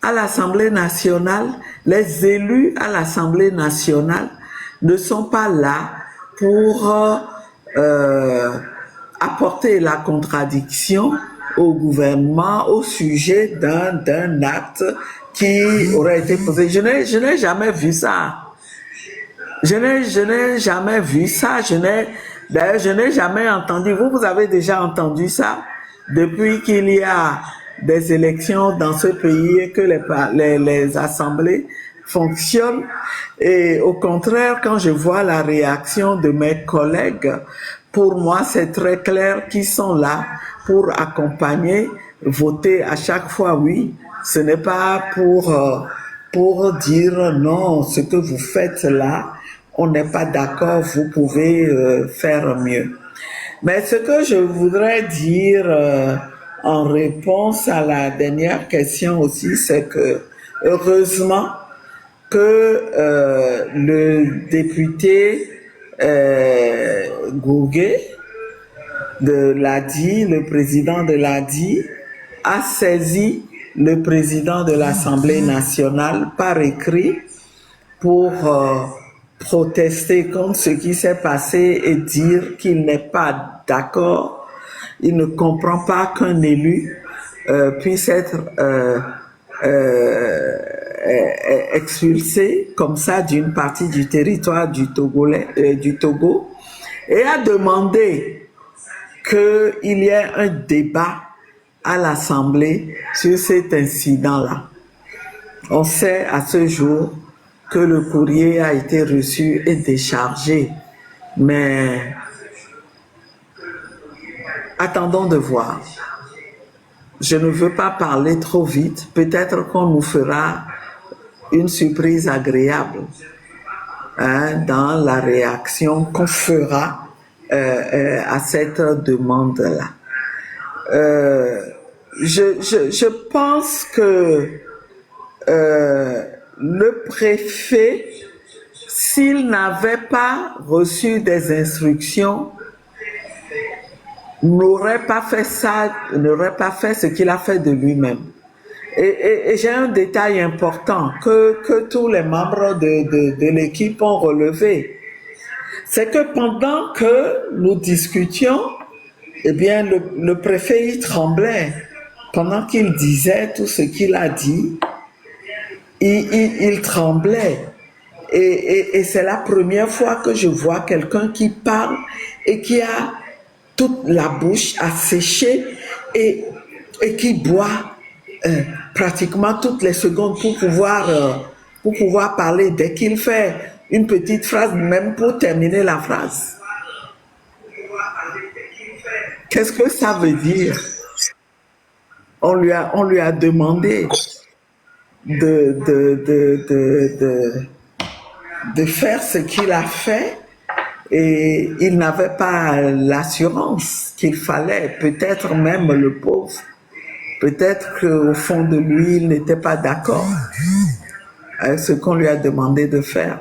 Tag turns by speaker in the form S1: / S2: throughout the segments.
S1: à l'Assemblée nationale, les élus à l'Assemblée nationale ne sont pas là pour apporter la contradiction au gouvernement au sujet d'un acte qui aurait été posé. Je n'ai jamais vu ça. Je n'ai jamais vu ça. D'ailleurs, je n'ai jamais entendu. Vous avez déjà entendu ça depuis qu'il y a des élections dans ce pays et que les assemblées fonctionnent. Et au contraire, quand je vois la réaction de mes collègues, pour moi, c'est très clair qu'ils sont là pour accompagner, voter à chaque fois oui. Ce n'est pas pour dire non, ce que vous faites là, on n'est pas d'accord, vous pouvez faire mieux. Mais ce que je voudrais dire en réponse à la dernière question aussi, c'est que heureusement que le député Gougué de l'ADI, le président de l'ADI, a saisi le président de l'Assemblée nationale par écrit pour protester contre ce qui s'est passé et dire qu'il n'est pas d'accord. Il ne comprend pas qu'un élu puisse être expulsé comme ça d'une partie du territoire du Togo et a demandé qu'il y ait un débat à l'Assemblée sur cet incident-là. On sait à ce jour que le courrier a été reçu et déchargé, mais attendons de voir. Je ne veux pas parler trop vite, peut-être qu'on nous fera une surprise agréable dans la réaction qu'on fera à cette demande-là. Je pense que le préfet, s'il n'avait pas reçu des instructions, n'aurait pas fait ça, n'aurait pas fait ce qu'il a fait de lui-même. Et j'ai un détail important que tous les membres de l'équipe ont relevé. C'est que pendant que nous discutions, eh bien, le préfet y tremblait. Pendant qu'il disait tout ce qu'il a dit, il tremblait. Et c'est la première fois que je vois quelqu'un qui parle et qui a toute la bouche asséchée et qui boit pratiquement toutes les secondes pour pouvoir parler. Dès qu'il fait une petite phrase, même pour terminer la phrase. Qu'est-ce que ça veut dire? On lui a demandé de faire ce qu'il a fait et il n'avait pas l'assurance qu'il fallait. Peut-être même le pauvre, peut-être qu'au fond de lui, il n'était pas d'accord avec ce qu'on lui a demandé de faire.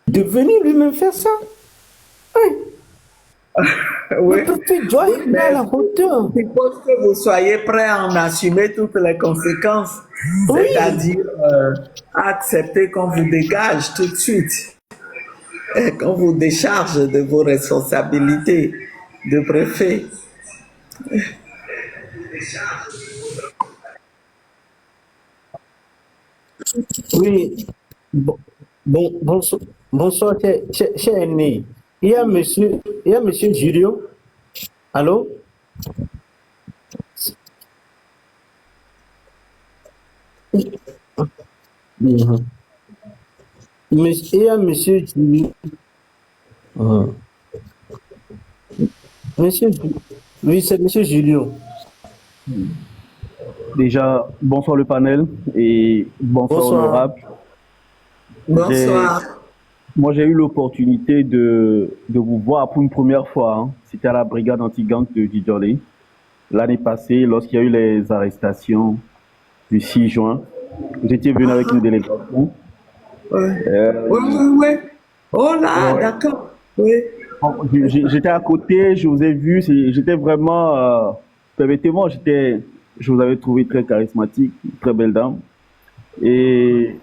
S2: De venir lui-même faire ça. Oui.
S1: Oui.
S2: Le préfet doit être à la hauteur.
S1: Il faut que vous soyez prêt à en assumer toutes les conséquences,
S2: Oui.
S1: c'est-à-dire accepter qu'on vous dégage tout de suite, et qu'on vous décharge de vos responsabilités de préfet.
S2: Oui. Bonsoir, cher aîné. Il y a monsieur Julio. Allô? Mhm. Il y a monsieur Julio. Oui, c'est monsieur Julio.
S3: Déjà, bonsoir le panel et bonsoir
S2: Bonsoir.
S3: honorable.
S1: Bonsoir.
S2: Moi, j'ai eu l'opportunité de vous voir pour une première fois, hein. C'était à la brigade anti-gang de Djidjolé, l'année passée, lorsqu'il y a eu les arrestations du 6 juin. Vous étiez venu avec une délégation.
S1: Ouais.
S2: Euh,
S1: Ouais, ouais, ouais. Oh là,
S2: ouais.
S1: d'accord. Oui.
S2: Bon, j'étais à côté, je vous ai vu, j'étais vraiment, permettez-moi, je vous avais trouvé très charismatique, très belle dame, et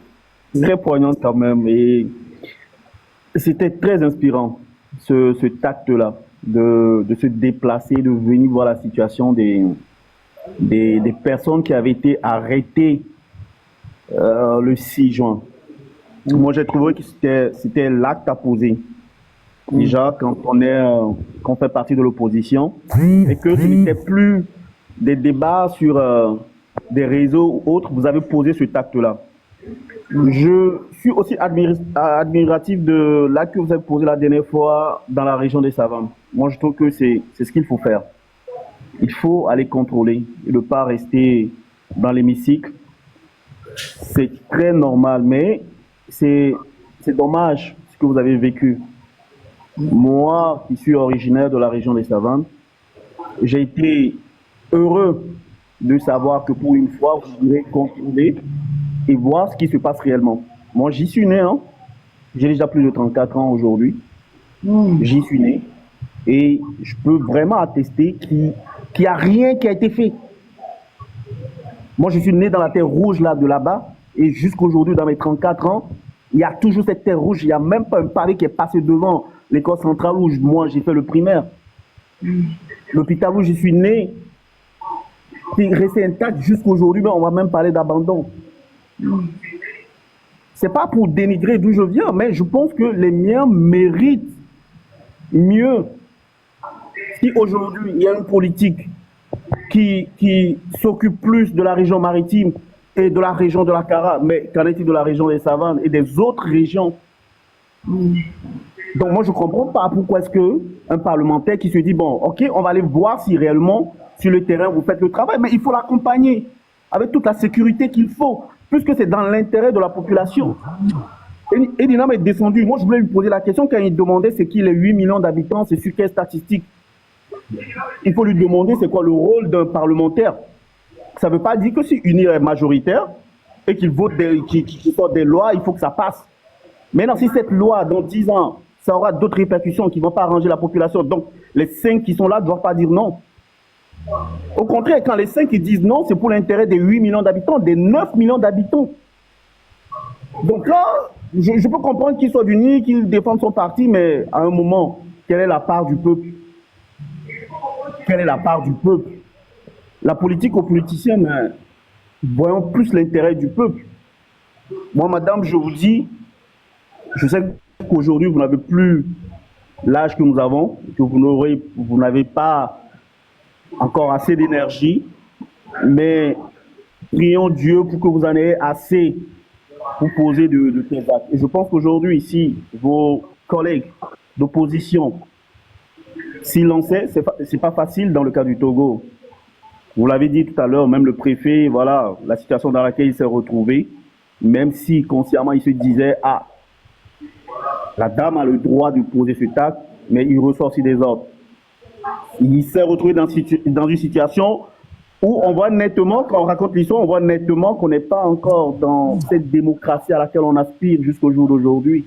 S2: très poignante quand même. Et c'était très inspirant, ce tact-là, de se déplacer, de venir voir la situation des personnes qui avaient été arrêtées le 6 juin. Moi, j'ai trouvé que c'était l'acte à poser. Déjà, quand on fait partie de l'opposition, et que ce n'était plus des débats sur des réseaux ou autres, vous avez posé ce acte-là. Je suis aussi admiratif de l'acte que vous avez posé la dernière fois dans la région des Savanes. Moi, je trouve que c'est ce qu'il faut faire. Il faut aller contrôler et ne pas rester dans l'hémicycle. C'est très normal, mais c'est dommage ce que vous avez vécu. Moi, qui suis originaire de la région des Savanes, j'ai été heureux de savoir que pour une fois, vous irez contrôler et voir ce qui se passe réellement. Moi, j'y suis né, hein. J'ai déjà plus de 34 ans aujourd'hui. J'y suis né. Et je peux vraiment attester qu'il n'y a rien qui a été fait. Moi, je suis né dans la terre rouge là, de là-bas. Et jusqu'aujourd'hui, dans mes 34 ans, il y a toujours cette terre rouge. Il n'y a même pas un pavé qui est passé devant l'école centrale où moi, j'ai fait le primaire. L'hôpital où je suis né, qui est resté intact jusqu'aujourd'hui, mais on va même parler d'abandon. C'est pas pour dénigrer d'où je viens, mais je pense que les miens méritent mieux. Si aujourd'hui, il y a une politique qui s'occupe plus de la région maritime et de la région de la Cara, mais qu'en est-il de la région des Savanes et des autres régions? Donc moi, je ne comprends pas pourquoi est-ce qu'un parlementaire qui se dit, bon, ok, on va aller voir si réellement, sur le terrain, vous faites le travail, mais il faut l'accompagner avec toute la sécurité qu'il faut, puisque c'est dans l'intérêt de la population. Et Dinam est descendu. Moi, je voulais lui poser la question quand il demandait c'est qui les 8 millions d'habitants, c'est sur quelle statistique. Il faut lui demander c'est quoi le rôle d'un parlementaire. Ça ne veut pas dire que si UNIR est majoritaire et qu'il vote qu'il sort des lois, il faut que ça passe. Maintenant, si cette loi, dans 10 ans, ça aura d'autres répercussions qui ne vont pas arranger la population, donc les 5 qui sont là ne doivent pas dire non. Au contraire, quand les 5 qui disent non, c'est pour l'intérêt des 8 millions d'habitants, des 9 millions d'habitants. Donc là, je peux comprendre qu'il soit unis, qu'il défende son parti, mais à un moment, quelle est la part du peuple? Quelle est la part du peuple? La politique aux politiciens, mais voyons plus l'intérêt du peuple. Moi, madame, je vous dis, je sais qu'aujourd'hui, vous n'avez plus l'âge que nous avons, que vous n'avez pas encore assez d'énergie, mais prions Dieu pour que vous en ayez assez pour poser de tels actes. Et je pense qu'aujourd'hui, ici, vos collègues d'opposition, s'ils lançaient, c'est pas facile dans le cas du Togo. Vous l'avez dit tout à l'heure, même le préfet, voilà, la situation dans laquelle il s'est retrouvé, même si consciemment il se disait, ah, la dame a le droit de poser ce acte, mais il reçoit aussi des ordres. Il s'est retrouvé dans une situation où on voit nettement, quand on raconte l'histoire, on voit nettement qu'on n'est pas encore dans cette démocratie à laquelle on aspire jusqu'au jour d'aujourd'hui.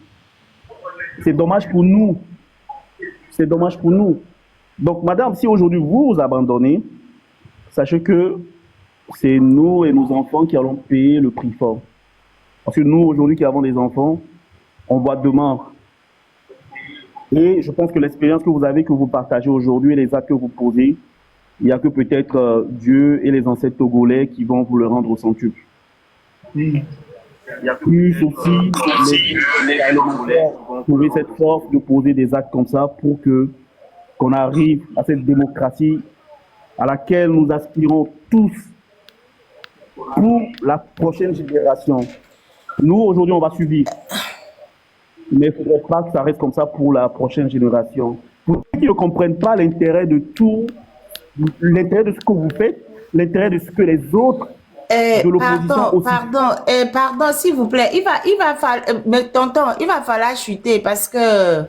S2: C'est dommage pour nous. C'est dommage pour nous. Donc, madame, si aujourd'hui vous vous abandonnez, sachez que c'est nous et nos enfants qui allons payer le prix fort. Parce que nous, aujourd'hui, qui avons des enfants, on voit demain. Et je pense que l'expérience que vous avez, que vous partagez aujourd'hui, et les actes que vous posez, il n'y a que peut-être Dieu et les ancêtres togolais qui vont vous le rendre au centuple. Il y a plus aussi les parlementaires trouver cette force de poser des actes comme ça pour qu'on arrive à cette démocratie à laquelle nous aspirons tous pour la prochaine génération. Nous, aujourd'hui, on va subir. Mais il ne faudrait pas que ça reste comme ça pour la prochaine génération. Pour ceux qui ne comprennent pas l'intérêt de tout, l'intérêt de ce que vous faites, l'intérêt de ce que les autres de l'opposition aussi.
S3: Pardon, s'il vous plaît. Il va falloir, mais tonton, il va falloir chuter parce que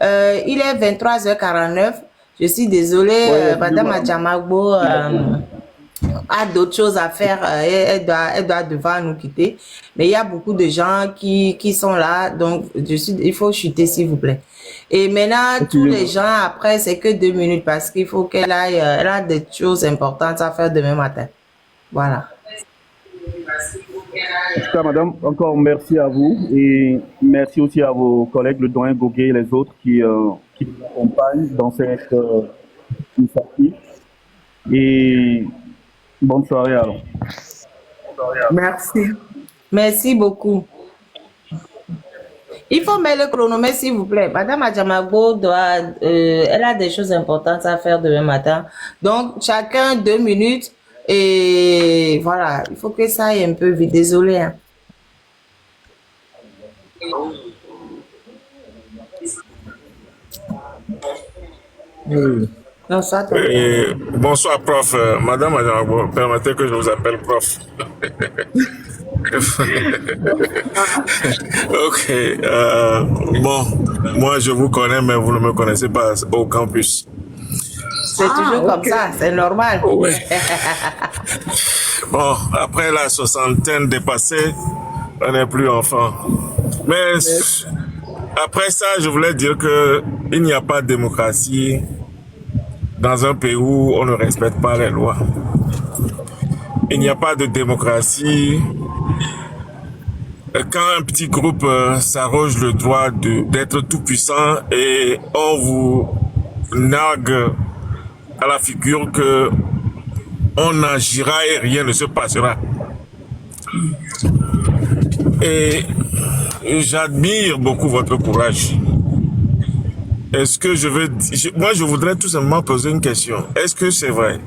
S3: il est 23h49. Je suis désolée,
S2: Ouais,
S3: Madame
S2: excusez-moi.
S3: Adjamagbo a d'autres choses à faire. Elle doit devoir nous quitter. Mais il y a beaucoup de gens qui sont là, donc il faut chuter, s'il vous plaît. Et maintenant, tous les
S2: Excusez-moi.
S3: gens après, c'est que 2 minutes parce qu'il faut qu'elle aille. Elle a des choses importantes à faire demain matin. Voilà.
S2: En tout cas, madame, encore merci à vous et merci aussi à vos collègues, le doyen Goguet et les autres qui nous accompagnent dans cette initiative. Et bonne soirée alors.
S1: Merci.
S3: Merci beaucoup. Il faut mettre le chronomètre, s'il vous plaît. Madame Adjamagbo elle a des choses importantes à faire demain matin. Donc, chacun 2 minutes. Et voilà, il faut que ça aille un peu vite. Désolé. Hein.
S4: Oui.
S3: Non, soit toi.
S4: Bonsoir, prof. Madame Adjamagbo, permettez que je vous appelle prof. Ok. Bon, moi je vous connais, mais vous ne me connaissez pas au campus.
S3: C'est toujours comme ça, c'est normal.
S4: Oui. Bon, après la soixantaine dépassée, on n'est plus enfant. Mais après ça, je voulais dire que il n'y a pas de démocratie dans un pays où on ne respecte pas les lois. Il n'y a pas de démocratie quand un petit groupe s'arroge le droit d'être tout puissant et on vous nargue à la figure que on agira et rien ne se passera. Et j'admire beaucoup votre courage. Est-ce que moi je voudrais tout simplement poser une question. Est-ce que c'est vrai,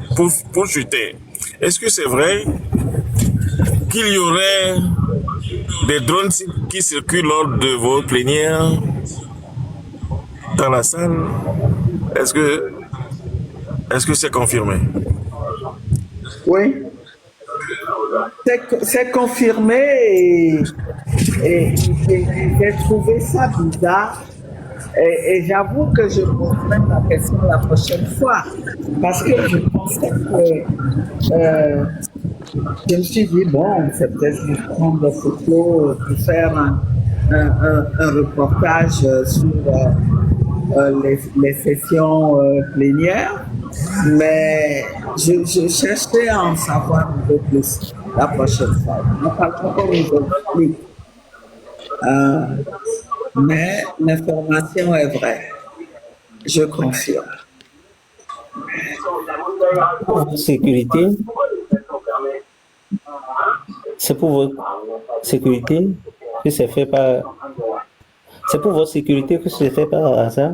S4: pour chuter, est-ce que c'est vrai qu'il y aurait des drones qui circulent lors de vos plénières dans la salle? Est-ce que c'est confirmé?
S1: Oui, c'est confirmé et j'ai trouvé ça bizarre. Et j'avoue que je poserai la question la prochaine fois. Parce que je pensais que je me suis dit, bon, c'est peut-être juste prendre des photos pour faire un reportage sur les sessions plénières. Mais je cherchais à en savoir un peu plus la prochaine fois. On parle encore aujourd'hui. Mais l'information est vraie. Je confirme.
S5: Sécurité, c'est pour votre sécurité que c'est fait par. C'est pour votre sécurité que c'est fait par hasard.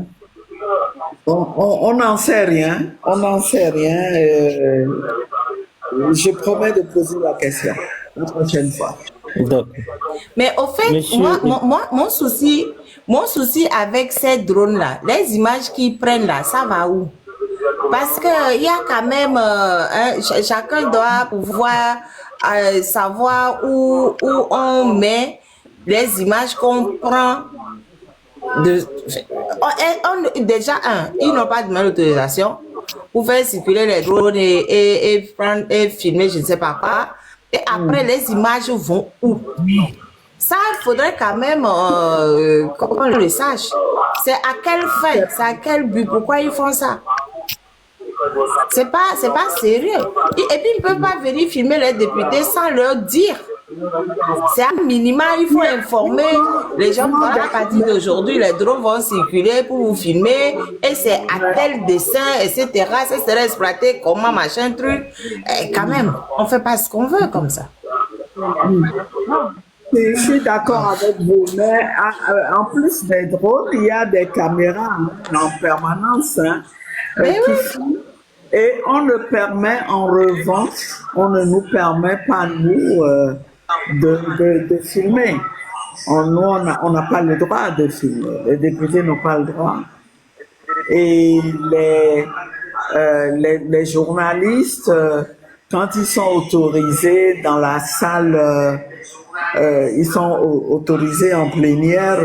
S1: On n'en sait rien. On n'en sait rien. Je promets de poser la question la prochaine fois.
S5: Donc,
S3: Mais au fait,
S5: monsieur,
S3: mon souci avec ces drones-là, les images qu'ils prennent là, ça va où? Parce qu'il y a quand même, chacun doit pouvoir savoir où on met les images qu'on prend. Déjà, ils n'ont pas demandé l'autorisation pour faire circuler les drones et prendre et filmer, je ne sais pas quoi. Et après, les images vont où? Ça, il faudrait quand même qu'on le sache. C'est à quelle fin? C'est à quel but? Pourquoi ils font ça? C'est pas sérieux. Et puis, ils ne peuvent pas venir filmer les députés sans leur dire. C'est un minimum, il faut informer les gens à partir d'aujourd'hui, les drones vont circuler pour vous filmer et c'est à tel dessin, etc. Ça sera exploité, comment, machin, truc. Et quand même, on ne fait pas ce qu'on veut comme ça.
S1: Je suis d'accord avec vous, mais en plus des drones, il y a des caméras en permanence qui filment. Et on ne permet, en revanche, on ne nous permet pas, nous, de filmer. Nous, on n'a pas le droit de filmer. Les députés n'ont pas le droit. Et les journalistes, quand ils sont autorisés dans la salle, ils sont autorisés en plénière,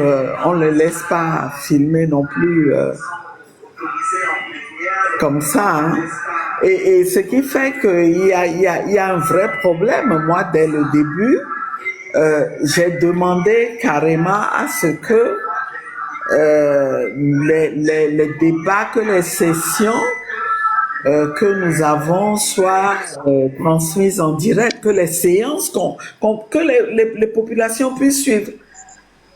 S1: on ne les laisse pas filmer non plus comme ça. Hein. Et ce qui fait qu'il y a un vrai problème. Moi, dès le début, j'ai demandé carrément à ce que les débats, que les sessions que nous avons soient transmises en direct, que les séances, que les populations puissent suivre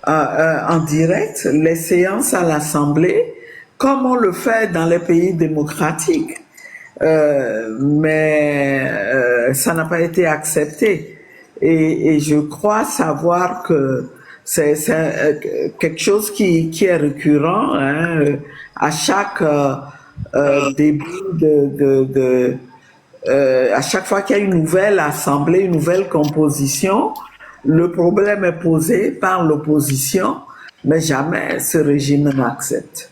S1: en direct les séances à l'Assemblée, comme on le fait dans les pays démocratiques. Mais ça n'a pas été accepté. Et je crois savoir que c'est quelque chose qui est récurrent hein, à chaque début à chaque fois qu'il y a une nouvelle assemblée, une nouvelle composition, le problème est posé par l'opposition, mais jamais ce régime n'accepte.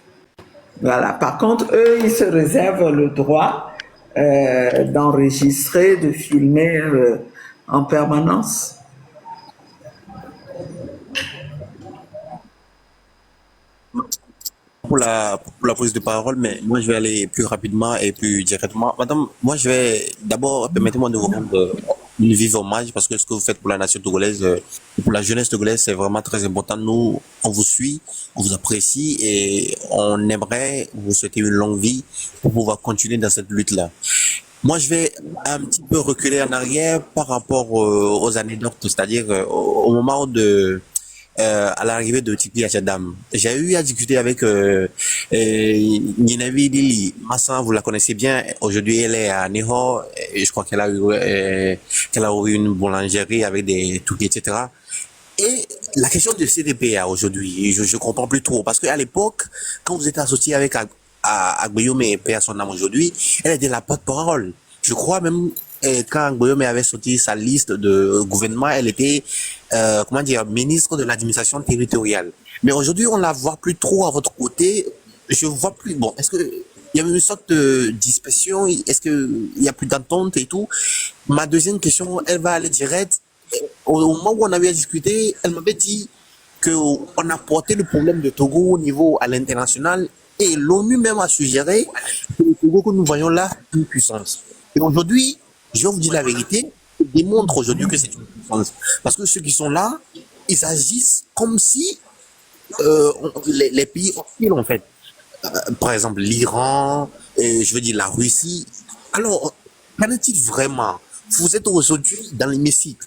S1: Voilà. Par contre, eux, ils se réservent le droit d'enregistrer, de filmer en permanence.
S6: Pour la prise de parole, mais moi je vais aller plus rapidement et plus directement. Madame, moi je vais d'abord, permettez-moi de vous rendre une vive hommage parce que ce que vous faites pour la nation togolaise, pour la jeunesse togolaise, c'est vraiment très important. Nous, on vous suit, on vous apprécie et on aimerait vous souhaiter une longue vie pour pouvoir continuer dans cette lutte-là. Moi, je vais un petit peu reculer en arrière par rapport aux anecdotes, c'est-à-dire au moment à l'arrivée de Tikpi Achadam. J'ai eu à discuter avec Ninavi Lili. Massa, vous la connaissez bien. Aujourd'hui, elle est à Neho. Et je crois qu'elle a eu une boulangerie avec des trucs, etc. Et la question de CDPA aujourd'hui, je comprends plus trop. Parce qu'à l'époque, quand vous êtes associé avec Agboyome et Père son âme aujourd'hui, elle était la porte-parole. Je crois même quand Agboyome avait sorti sa liste de gouvernement, elle était comment dire, ministre de l'administration territoriale. Mais aujourd'hui, on la voit plus trop à votre côté. Je vois plus. Bon, est-ce que il y a une sorte de dispersion? Est-ce que il y a plus d'entente et tout? Ma deuxième question, elle va aller direct. Au moment où on avait discuté, elle m'avait dit que on a porté le problème de Togo au niveau à l'international et l'ONU même a suggéré que le Togo que nous voyons là est une puissance. Et aujourd'hui, je vais vous dire la vérité, démontre aujourd'hui que c'est une puissance. Parce que ceux qui sont là, ils agissent comme si les pays hostiles, en fait. Par exemple, l'Iran, je veux dire la Russie. Alors, qu'en est-il vraiment? Vous êtes aujourd'hui dans l'hémicycle.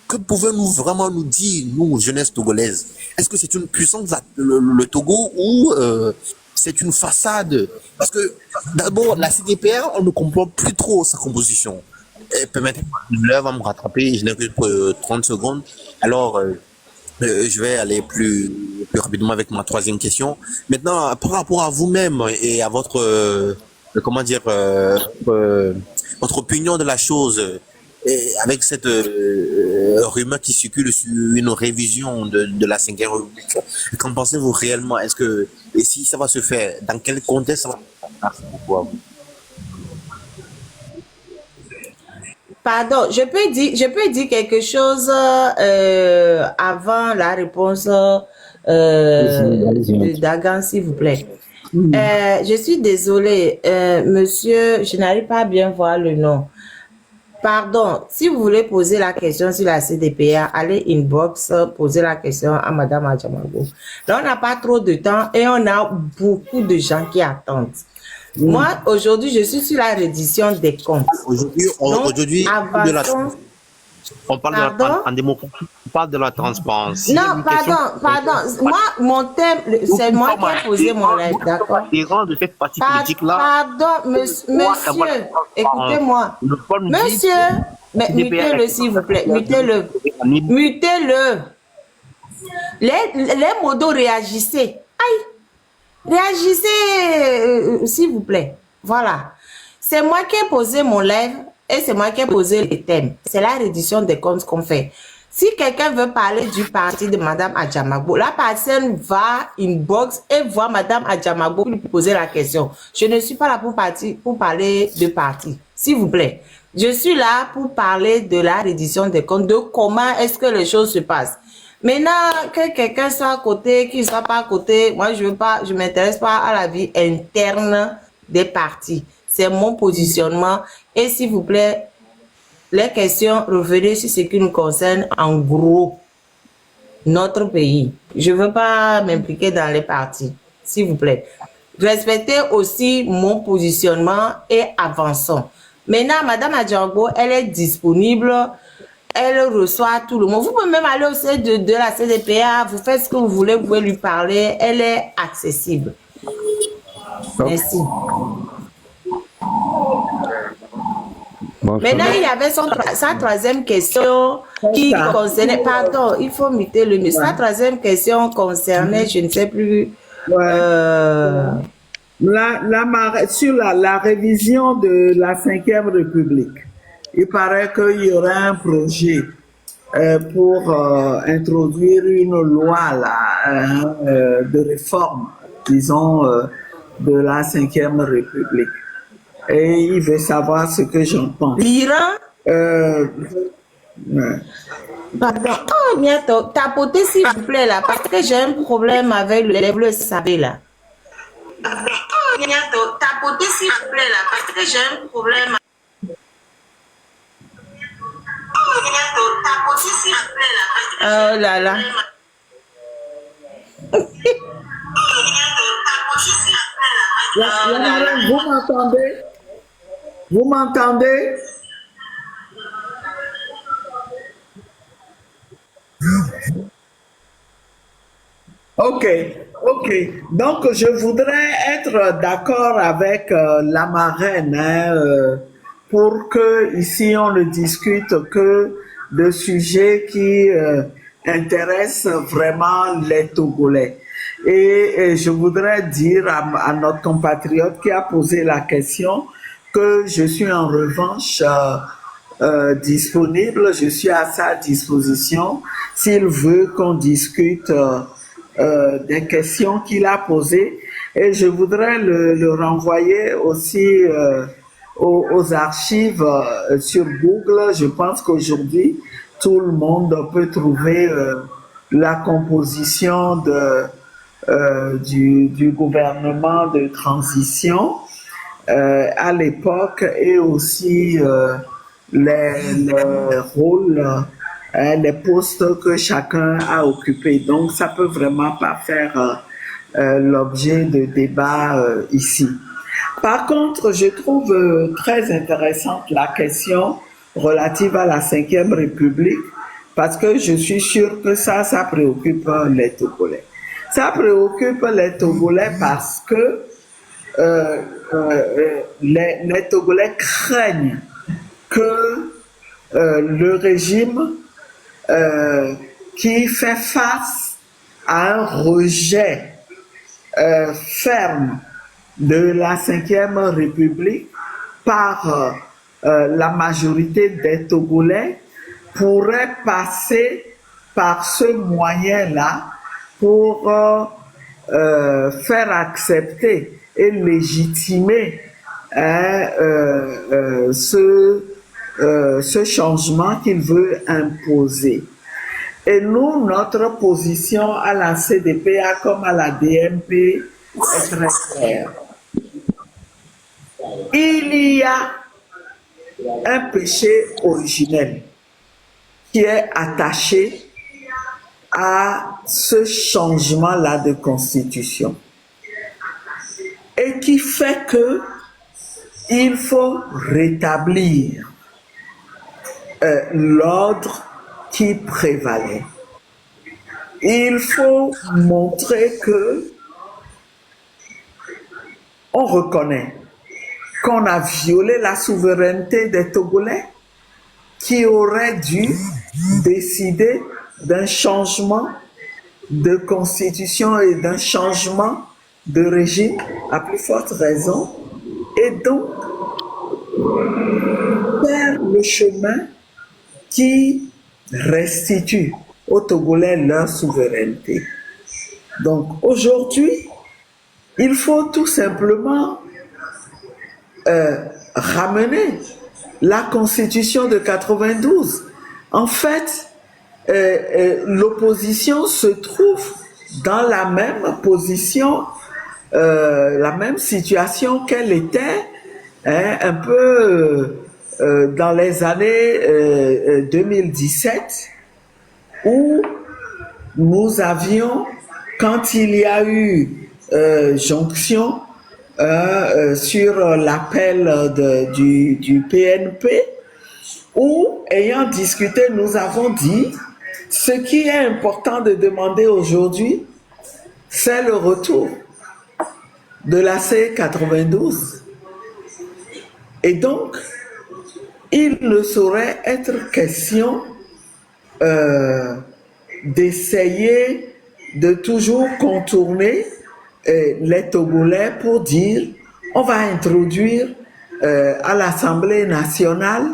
S6: Que pouvez-vous vraiment nous dire, nous, jeunesse togolaise? Est-ce que c'est une puissance, le Togo, ou c'est une façade? Parce que, d'abord, la CDPR, on ne comprend plus trop sa composition. Permettez-moi, l'heure va me rattraper, je n'ai que 30 secondes. Alors, je vais aller plus rapidement avec ma troisième question. Maintenant, par rapport à vous-même et à votre, comment dire, votre opinion de la chose, et avec cette rumeur qui circule sur une révision de la 5e République, qu'en pensez-vous réellement? Est-ce que, et si ça va se faire, dans quel contexte ça va se faire? Merci beaucoup à vous.
S3: Pardon, je peux dire quelque chose avant la réponse de Dagan, s'il vous plaît. Je suis désolée, monsieur, je n'arrive pas à bien voir le nom. Pardon, si vous voulez poser la question sur la CDPA, allez inbox, posez la question à Madame Adjamagbo. Là, on n'a pas trop de temps et on a beaucoup de gens qui attendent. Moi, aujourd'hui, je suis sur la reddition des comptes.
S6: Aujourd'hui, on parle en démocratie, on parle de la transparence.
S3: Non, pardon. Moi, mon thème, c'est moi qui ai posé mon live, d'accord?
S6: De cette partie politique-là.
S3: Pardon, monsieur, écoutez-moi. Monsieur, mais mutez-le, s'il vous plaît. Mutez-le. Mutez-le. Les modos réagissez. Aïe. Réagissez, s'il vous plaît. Voilà. C'est moi qui ai posé mon live et c'est moi qui ai posé les thèmes. C'est la reddition des comptes qu'on fait. Si quelqu'un veut parler du parti de Madame Adjamagbo, la personne va inbox et voit Madame Adjamagbo lui poser la question. Je ne suis pas là pour parler de parti, s'il vous plaît. Je suis là pour parler de la reddition des comptes, de comment est-ce que les choses se passent. Maintenant, que quelqu'un soit à côté, qu'il ne soit pas à côté, moi, je m'intéresse pas à la vie interne des partis. C'est mon positionnement. Et s'il vous plaît, les questions, revenez sur ce qui nous concerne en gros, notre pays. Je ne veux pas m'impliquer dans les partis, s'il vous plaît. Respectez aussi mon positionnement et avançons. Maintenant, Madame Adjango, elle est disponible. Elle reçoit tout le monde. Vous pouvez même aller au sein de la CDPA. Vous faites ce que vous voulez. Vous pouvez lui parler. Elle est accessible. Merci.
S7: Bonsoir.
S3: Maintenant, il y avait sa troisième question qui concernait... Pardon, il faut muter le micro. Sa troisième question concernait, je ne sais plus...
S1: Sur la révision de la 5e République, il paraît qu'il y aurait un projet pour introduire une loi là, de réforme, disons, de la 5e République. Et il veut savoir ce que j'en pense.
S3: L'Iran? Pardon. Oh, bientôt. Tapotez s'il vous plaît là, parce que j'ai un problème avec le bleu savé là. Bientôt. Tapotez s'il vous plaît là, parce que j'ai un problème. Oh là là.
S1: Vous m'entendez? Vous m'entendez? Ok. Donc, je voudrais être d'accord avec la marraine pour que ici on ne discute que de sujets qui intéressent vraiment les Togolais. Et je voudrais dire à notre compatriote qui a posé la question que je suis en revanche disponible, je suis à sa disposition s'il veut qu'on discute des questions qu'il a posées. Et je voudrais le renvoyer aussi aux archives sur Google. Je pense qu'aujourd'hui, tout le monde peut trouver la composition du gouvernement de transition à l'époque et aussi les rôles, les postes que chacun a occupés. Donc, ça peut vraiment pas faire l'objet de débat ici. Par contre, je trouve très intéressante la question relative à la 5e République parce que je suis sûr que ça préoccupe les Togolais. Ça préoccupe les Togolais parce que les Togolais craignent que le régime qui fait face à un rejet ferme de la 5e République par la majorité des Togolais pourrait passer par ce moyen-là pour faire accepter et légitimer ce changement qu'il veut imposer. Et nous, notre position à la CDPA comme à la DMP est très claire. Il y a un péché originel qui est attaché à ce changement-là de constitution et qui fait que il faut rétablir l'ordre qui prévalait. Il faut montrer que on reconnaît qu'on a violé la souveraineté des Togolais qui auraient dû décider d'un changement de constitution et d'un changement de régime à plus forte raison et donc faire le chemin qui restitue aux Togolais leur souveraineté. Donc aujourd'hui, il faut tout simplement ramener la Constitution de 92. En fait, l'opposition se trouve dans la même position, la même situation qu'elle était un peu dans les années 2017, où nous avions, quand il y a eu jonction sur l'appel du PNP, où, ayant discuté, nous avons dit, ce qui est important de demander aujourd'hui, c'est le retour de la C92. Et donc, il ne saurait être question d'essayer de toujours contourner les Togolais pour dire on va introduire à l'Assemblée nationale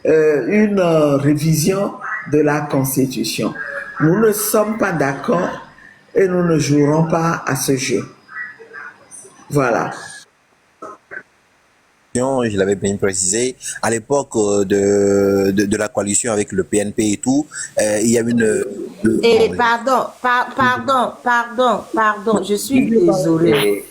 S1: une révision de la Constitution. Nous ne sommes pas d'accord et nous ne jouerons pas à ce jeu. Voilà.
S6: Je l'avais bien précisé, à l'époque de la coalition avec le PNP et tout, il y a une...
S3: Pardon, je suis désolée.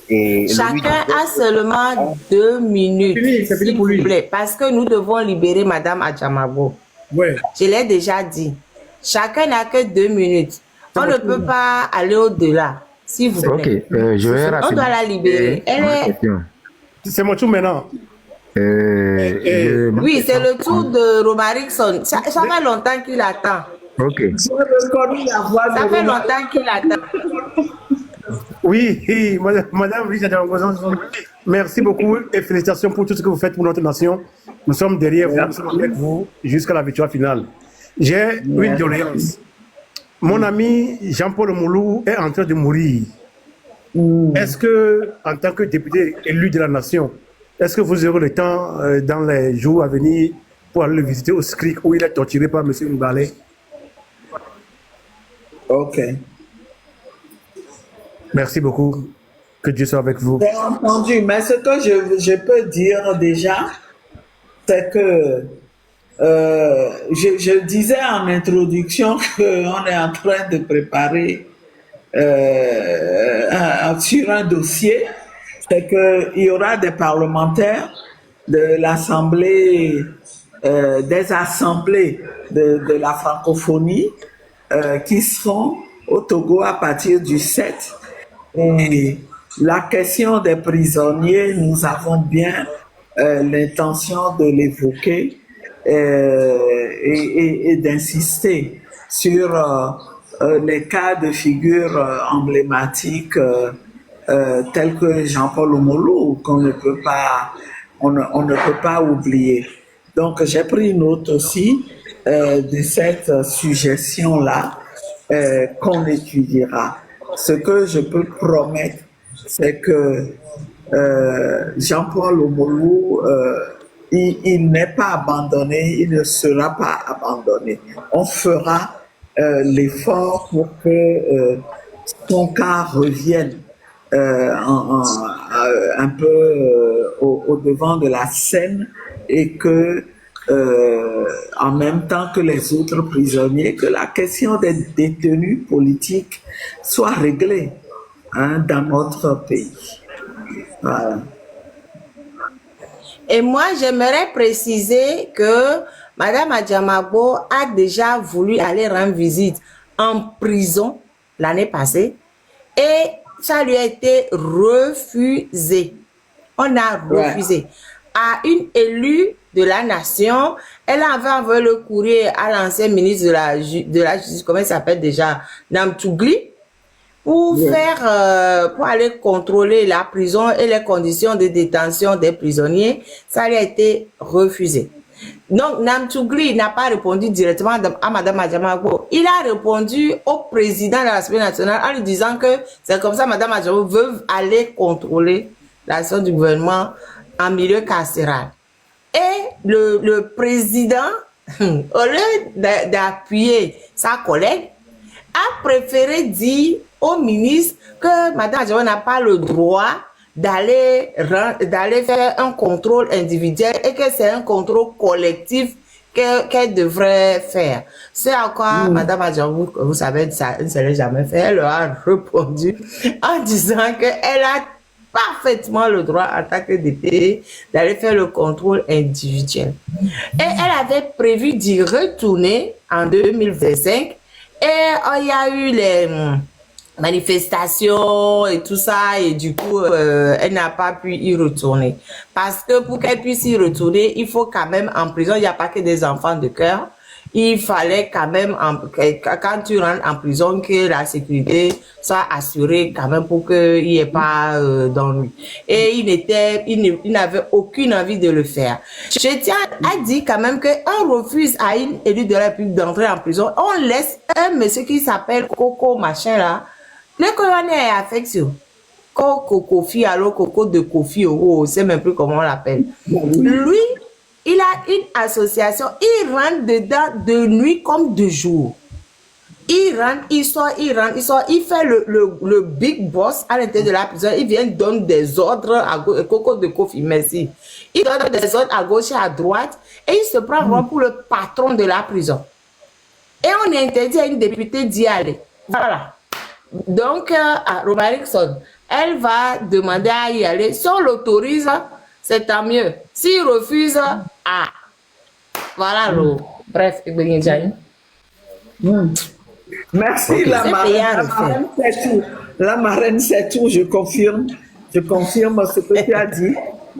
S3: Chacun a seulement 2 minutes, s'il vous plaît, parce que nous devons libérer Madame Adjamabo.
S8: Ouais.
S3: Je l'ai déjà dit. Chacun n'a que 2 minutes. On ne peut pas aller au-delà, s'il vous plaît.
S7: Ok, je vais
S3: On doit la libérer. Elle est...
S8: C'est mon tour maintenant.
S3: Oui, c'est le tour de Romarikson. Ça fait longtemps qu'il attend.
S7: Ok.
S3: Ça fait longtemps qu'il attend.
S8: Oui, Madame Richard, merci beaucoup et félicitations pour tout ce que vous faites pour notre nation. Nous sommes derrière vous, nous sommes avec vous jusqu'à la victoire finale. J'ai une doléance. Mon ami Jean-Paul Moulou est en train de mourir. Est-ce que, en tant que député élu de la nation, est-ce que vous aurez le temps dans les jours à venir pour aller le visiter au SCRIC où il est torturé par M. Mbale?
S1: Ok.
S8: Merci beaucoup. Que Dieu soit avec vous.
S1: J'ai entendu, mais ce que je peux dire déjà, c'est que je disais en introduction qu'on est en train de préparer sur un dossier, c'est qu'il y aura des parlementaires de l'Assemblée, des assemblées de la francophonie qui seront au Togo à partir du 7. Et la question des prisonniers, nous avons bien l'intention de l'évoquer et d'insister sur les cas de figure emblématiques tels que Jean-Paul Omolo, qu'on ne peut pas, on ne peut pas oublier. Donc, j'ai pris note aussi de cette suggestion-là qu'on étudiera. Ce que je peux promettre, c'est que Jean-Paul Omolo, il n'est pas abandonné, il ne sera pas abandonné. On fera l'effort pour que son cas revienne un peu au devant de la scène et que en même temps que les autres prisonniers, que la question des détenus politiques soit réglée dans notre pays. Voilà.
S3: Et moi, j'aimerais préciser que Madame Adjamabo a déjà voulu aller rendre visite en prison l'année passée et ça lui a été refusé. On a refusé. À une élue de la nation, elle avait envoyé le courrier à l'ancien ministre de la Justice, comment il s'appelle déjà, Namtougli, pour faire, pour aller contrôler la prison et les conditions de détention des prisonniers. Ça lui a été refusé. Donc, Namtougli n'a pas répondu directement à Madame Adjamabo. Il a répondu au président de l'Assemblée nationale en lui disant que c'est comme ça Madame Adjamabo veut aller contrôler l'action du gouvernement en milieu carcéral. Et le président, au lieu d'appuyer sa collègue, a préféré dire au ministre que Madame Adjamabo n'a pas le droit d'aller faire un contrôle individuel et que c'est un contrôle collectif qu'elle devrait faire. C'est à quoi Madame Adjamou, vous savez, ça ne se l'est jamais fait. Elle leur a répondu en disant qu'elle a parfaitement le droit en tant que députée d'aller faire le contrôle individuel. Et elle avait prévu d'y retourner en 2025 et il y a eu les manifestations et tout ça et du coup elle n'a pas pu y retourner parce que pour qu'elle puisse y retourner il faut quand même en prison, il n'y a pas que des enfants de cœur, il fallait quand même quand tu rentres en prison que la sécurité soit assurée quand même pour qu'il n'y ait pas d'ennui et il n'avait aucune envie de le faire. Je tiens à dire quand même qu'on refuse à une élue de la République d'entrer en prison, on laisse un monsieur qui s'appelle Coco machin là. Le colonel est affection. Coco Kofi, alors Coco de Kofi, on ne sait même plus comment on l'appelle. Lui, il a une association, il rentre dedans de nuit comme de jour. Il rentre, il sort, il fait le big boss à l'intérieur de la prison. Il vient donner des ordres à gauche, Coco de Kofi, merci. Il donne des ordres à gauche et à droite et il se prend vraiment pour le patron de la prison. Et on interdit à une députée d'y aller. Voilà. Donc, à Romarickson, elle va demander à y aller. Si on l'autorise, c'est tant mieux. S'il refuse, voilà le. Bref,
S1: Merci,
S3: okay.
S1: la marraine, c'est tout. La marraine, c'est tout, je confirme ce que tu as dit.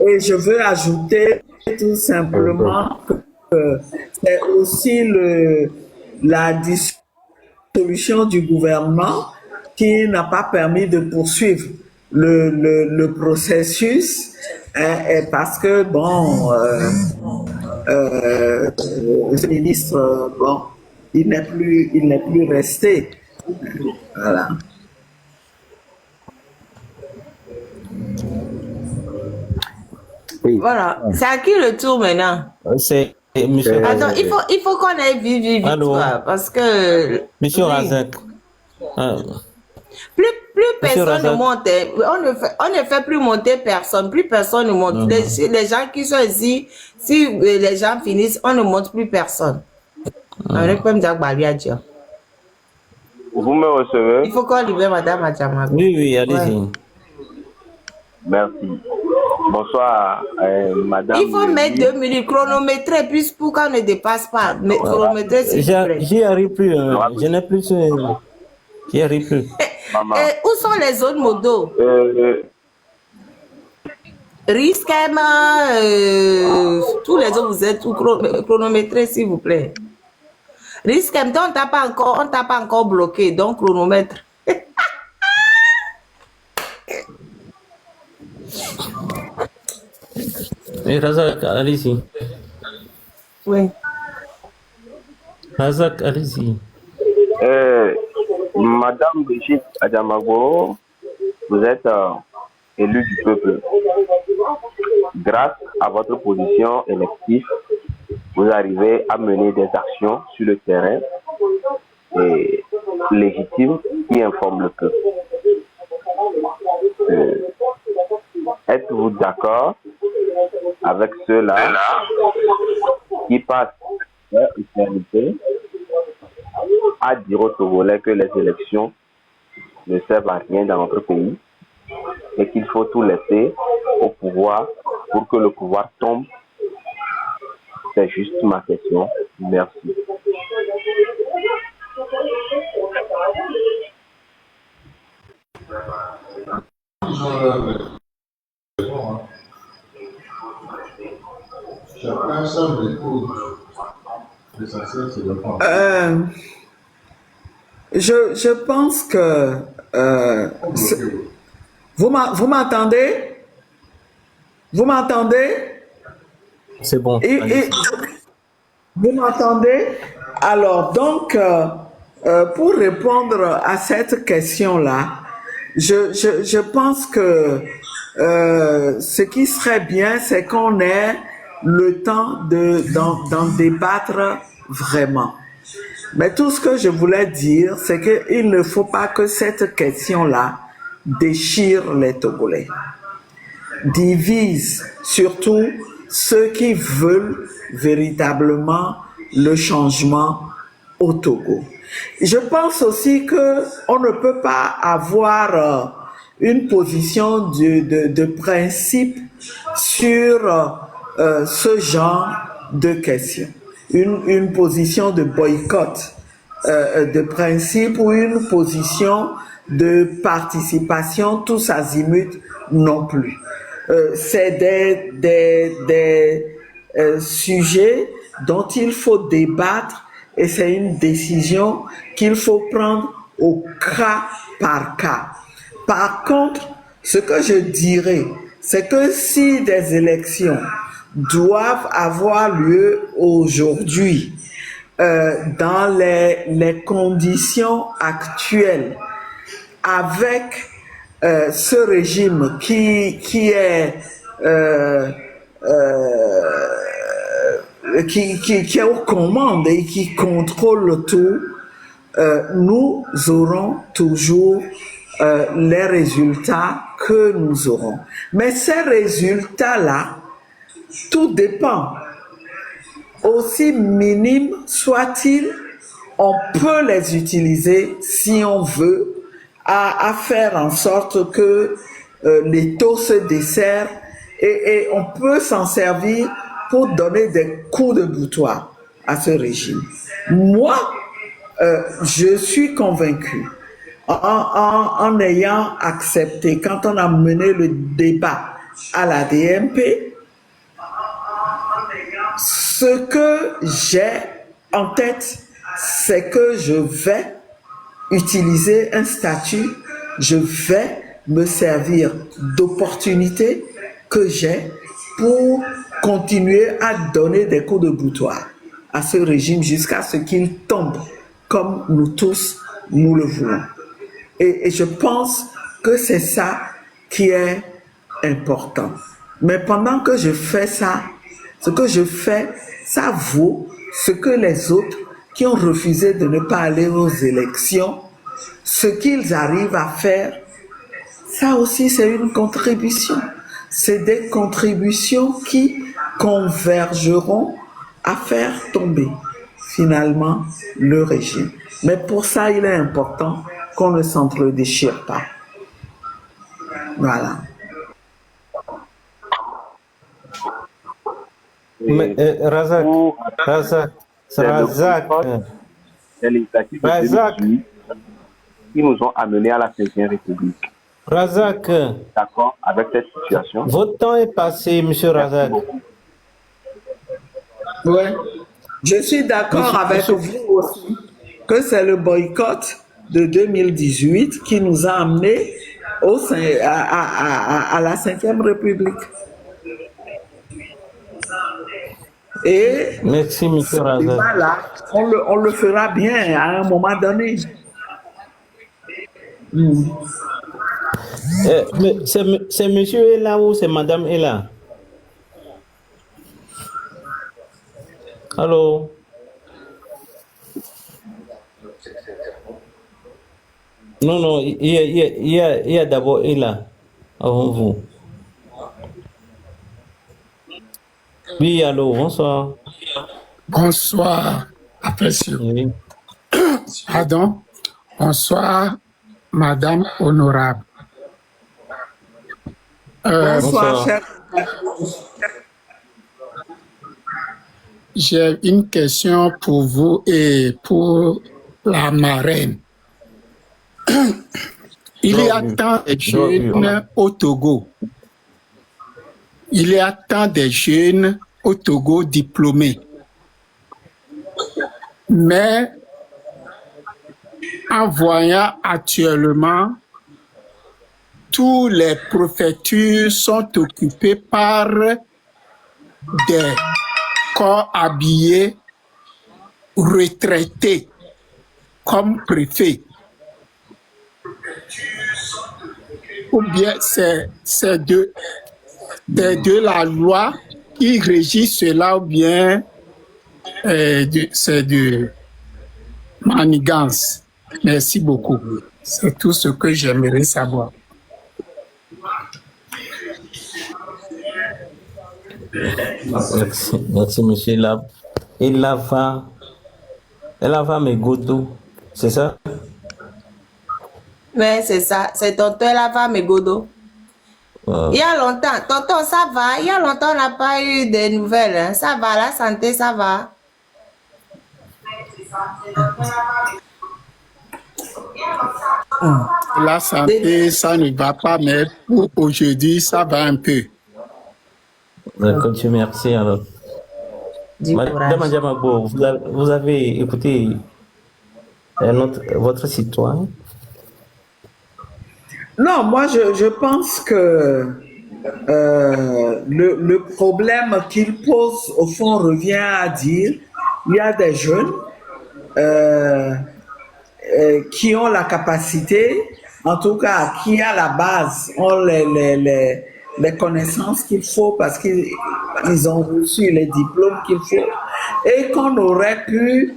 S1: Et je veux ajouter tout simplement que c'est aussi la dissolution du gouvernement qui n'a pas permis de poursuivre le processus et parce que bon le ministre bon il n'est plus resté, voilà.
S5: Oui.
S3: Voilà, c'est à qui le tour maintenant?
S5: C'est monsieur.
S3: Attends, il faut qu'on aille vite parce que
S5: Monsieur Razak.
S3: Plus personne ne monte. On ne fait plus monter personne. Plus personne ne monte. Les gens qui sont ici, si les gens finissent, on ne monte plus personne.
S9: Vous me recevez?
S3: Il faut qu'on libère Madame Adjama.
S5: Oui, allez-y.
S3: Ouais.
S9: Merci. Bonsoir, Madame.
S3: Il faut mettre 2 minutes chronométrées, puisque pour qu'on ne dépasse pas. Mais chronométrer, s'il vous plaît.
S5: J'y arrive plus. Je n'ai plus. J'y arrive plus.
S3: Où sont les autres modos? Risquem, tous les autres, vous êtes chronométrés, s'il vous plaît. Risquem, on t'a pas encore bloqué, donc chronomètre.
S5: Et Razak, allez-y.
S3: Oui.
S5: Razak, allez-y.
S9: Madame Brigitte Adjamagoro, vous êtes élue du peuple. Grâce à votre position élective, vous arrivez à mener des actions sur le terrain et légitimes qui informent le peuple. Êtes-vous d'accord avec ceux-là qui passent leur éternité à dire aux Togolais que les élections ne servent à rien dans notre pays et qu'il faut tout laisser au pouvoir pour que le pouvoir tombe? C'est juste ma question. Merci.
S1: Je pense que vous m'entendez? Vous m'entendez?
S5: C'est bon.
S1: Vous m'entendez? Alors, donc, pour répondre à cette question-là, je pense que ce qui serait bien, c'est qu'on ait le temps d'en débattre vraiment. Mais tout ce que je voulais dire, c'est qu'il ne faut pas que cette question-là déchire les Togolais. divise surtout ceux qui veulent véritablement le changement au Togo. Je pense aussi que on ne peut pas avoir une position de principe sur ce genre de questions. Une position de boycott de principe ou une position de participation tous azimuts non plus. C'est des sujets dont il faut débattre et c'est une décision qu'il faut prendre au cas par cas. Par contre, ce que je dirais, c'est que si des élections doivent avoir lieu aujourd'hui, dans les conditions actuelles, avec ce régime qui est aux commandes et qui contrôle tout, nous aurons toujours les résultats que nous aurons. Mais ces résultats-là, tout dépend. Aussi minimes soient-ils, on peut les utiliser si on veut à faire en sorte que les taux se desserrent et on peut s'en servir pour donner des coups de boutoir à ce régime. Moi, je suis convaincu, en ayant accepté, quand on a mené le débat à la DMP, ce que j'ai en tête, c'est que je vais utiliser un statut, je vais me servir d'opportunités que j'ai pour continuer à donner des coups de boutoir à ce régime jusqu'à ce qu'il tombe, comme nous tous, nous le voulons. Et je pense que c'est ça qui est important. Mais pendant que je fais ça, ce que je fais, ça vaut ce que les autres qui ont refusé de ne pas aller aux élections, ce qu'ils arrivent à faire, ça aussi c'est une contribution. C'est des contributions qui convergeront à faire tomber finalement le régime. Mais pour ça, il est important qu'on ne s'entre-déchire pas. Voilà.
S5: Mais, Razak,
S9: C'est les initiatives de 2018 qui nous ont amenés à la 5e République.
S5: Razak,
S9: D'accord avec cette situation.
S5: votre temps est passé, monsieur Razak.
S1: Oui, je suis d'accord avec vous aussi que c'est le boycott de 2018 qui nous a amenés à la 5e République. Et
S5: Merci, monsieur Razak.
S1: là, on le fera bien à un moment donné.
S5: Mais c'est monsieur est là ou c'est madame est là? Allô? Non, il y a d'abord est là avant vous. Oui, allô, bonsoir.
S10: Bonsoir, apprécié.
S5: Oui.
S10: Pardon. Bonsoir, Madame Honorable.
S1: Bonsoir, cher.
S10: J'ai une question pour vous et pour la marraine. Il y a tant de jeunes au Togo. Il y a tant de jeunes au Togo diplômés. Mais en voyant actuellement, tous les préfectures sont occupées par des corps habillés retraités comme préfets. Ou bien c'est de la loi qui régit cela ou bien c'est de manigance. Merci beaucoup. C'est tout ce que j'aimerais savoir.
S5: Merci, monsieur. Elle va Megodo, c'est ça?
S3: Mais c'est ça, c'est tonton Elava Megodo. Il y a longtemps, tonton, ça va? Il y a longtemps, on n'a pas eu de nouvelles. Hein. Ça va, la santé, ça va?
S10: La santé, ça ne va pas, mais pour aujourd'hui, ça va un peu.
S5: D'accord, Dieu merci alors. Madame Adjamagbo, vous avez écouté votre citoyen?
S1: Non, moi je pense que le problème qu'il pose au fond revient à dire il y a des jeunes qui ont la capacité, en tout cas qui à la base ont les connaissances qu'il faut parce qu'ils ont reçu les diplômes qu'il faut et qu'on aurait pu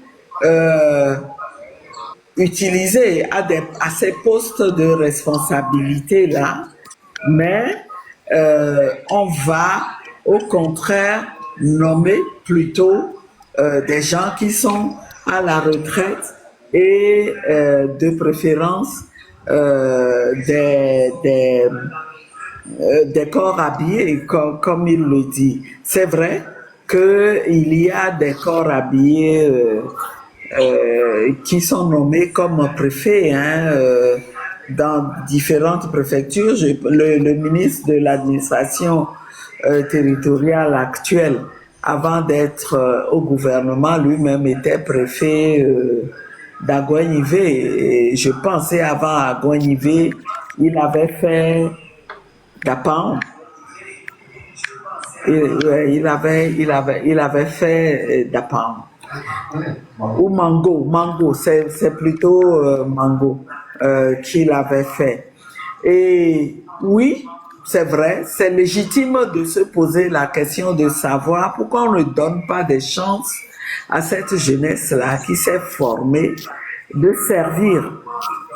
S1: utiliser à ces postes de responsabilité là, mais on va au contraire nommer plutôt des gens qui sont à la retraite et de préférence des corps habillés, comme il le dit. C'est vrai qu'il y a des corps habillés qui sont nommés comme préfets dans différentes préfectures. Le ministre de l'administration territoriale actuel, avant d'être au gouvernement, lui-même était préfet d'Aguanivé. Et je pensais avant Aguanivé, il avait fait Dapan. Il avait fait Dapan. Ou Mango, c'est plutôt Mango qu'il avait fait. Et oui, c'est vrai, c'est légitime de se poser la question de savoir pourquoi on ne donne pas des chances à cette jeunesse-là qui s'est formée de servir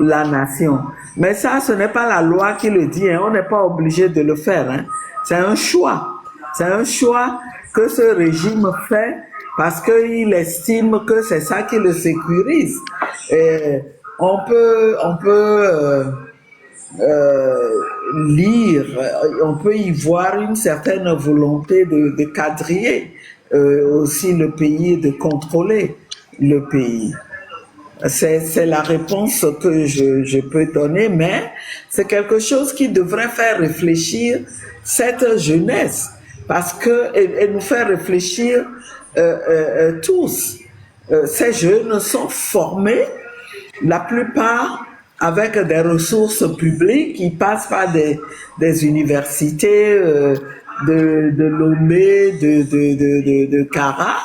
S1: la nation. Mais ça, ce n'est pas la loi qui le dit, hein. On n'est pas obligé de le faire. Hein. C'est un choix. C'est un choix que ce régime fait parce qu'il estime que c'est ça qui le sécurise. Et on peut lire, on peut y voir une certaine volonté de quadriller aussi le pays, de contrôler le pays. C'est la réponse que je peux donner, mais c'est quelque chose qui devrait faire réfléchir cette jeunesse, parce que et nous faire réfléchir tous. Ces jeunes sont formés, la plupart avec des ressources publiques, ils passent par des universités de Lomé, de Cara,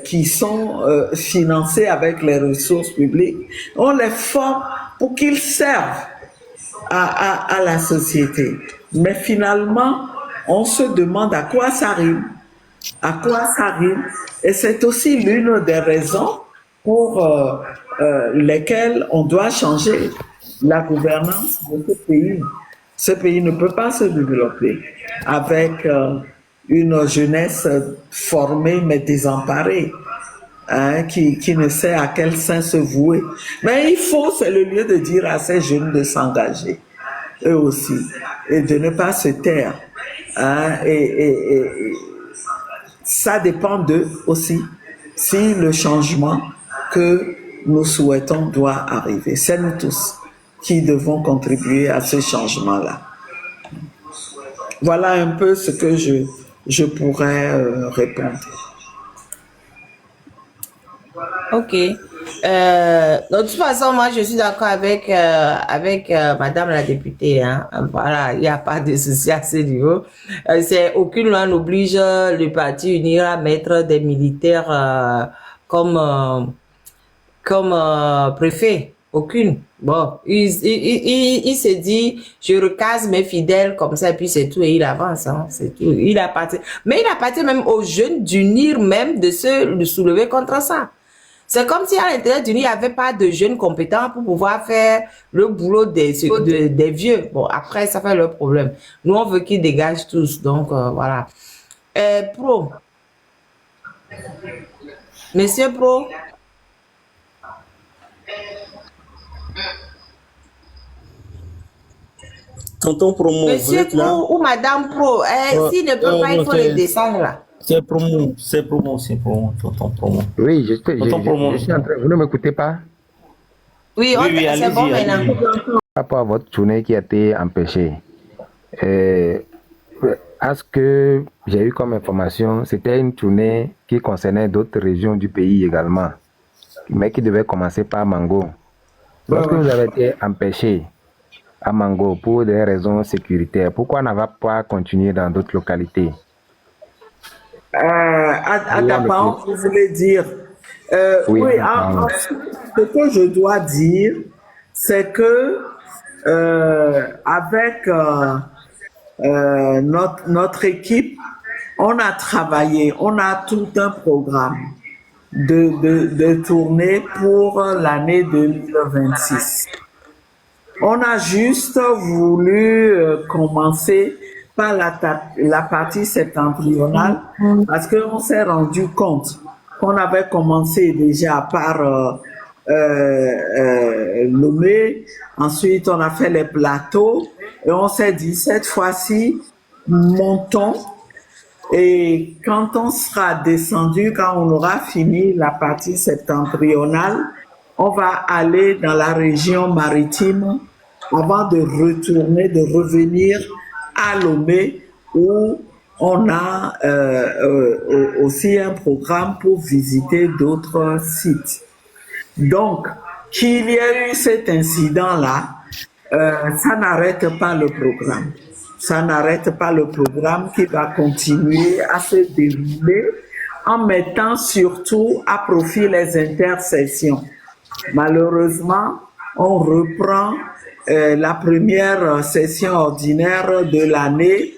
S1: qui sont financés avec les ressources publiques. On les forme pour qu'ils servent à la société. Mais finalement, on se demande à quoi ça rime. À quoi ça rime. Et c'est aussi l'une des raisons pour lesquelles on doit changer la gouvernance de ce pays. Ce pays ne peut pas se développer avec une jeunesse formée mais désemparée, hein, qui ne sait à quel sein se vouer. Mais il faut, c'est le lieu de dire à ces jeunes de s'engager, eux aussi, et de ne pas se taire. Hein, et ça dépend d'eux aussi, si le changement que nous souhaitons doit arriver. C'est nous tous qui devons contribuer à ce changement-là. Voilà un peu ce que je pourrais répondre.
S3: Ok. De toute façon, moi, je suis d'accord avec Madame la députée. Hein. Voilà, il n'y a pas de souci à ce niveau. Aucune loi n'oblige le Parti uni à mettre des militaires comme préfet. Aucune. Bon, il se dit, je recase mes fidèles comme ça, et puis c'est tout, et il avance, hein, c'est tout. Mais il appartient même aux jeunes d'unir même, de se soulever contre ça. C'est comme si à l'intérieur du nid, il n'y avait pas de jeunes compétents pour pouvoir faire le boulot des vieux. Bon, après, ça fait leur problème. Nous, on veut qu'ils dégagent tous. Donc, voilà. Pro. Monsieur Pro.
S5: Tonton Promo, vous
S3: Monsieur
S5: êtes là?
S3: Pro ou Madame Pro. S'il ne peut pas, il faut les descendre là.
S5: C'est Promo, Tonton Promo.
S7: Oui, je
S5: Tonton Promo.
S7: suis en train. Vous ne m'écoutez pas?
S3: Oui, c'est bon maintenant.
S7: Par rapport à votre tournée qui a été empêchée, à ce que j'ai eu comme information, c'était une tournée qui concernait d'autres régions du pays également, mais qui devait commencer par Mango. Lorsque vous avez été empêché à Mango pour des raisons sécuritaires, pourquoi n'avez pas continué dans d'autres localités?
S1: À ta part, vous voulez dire.
S7: Oui,
S1: ce que je dois dire, c'est que avec notre équipe, on a travaillé, on a tout un programme de tournée pour l'année 2026. On a juste voulu commencer par la partie septentrionale parce qu'on s'est rendu compte qu'on avait commencé déjà par Lomé, ensuite on a fait les plateaux et on s'est dit cette fois-ci, montons et quand on sera descendu, quand on aura fini la partie septentrionale, on va aller dans la région maritime avant de retourner, de revenir à Lomé où on a aussi un programme pour visiter d'autres sites. Donc, qu'il y ait eu cet incident-là, ça n'arrête pas le programme. Ça n'arrête pas le programme qui va continuer à se dérouler en mettant surtout à profit les intersessions. Malheureusement, on reprend la première session ordinaire de l'année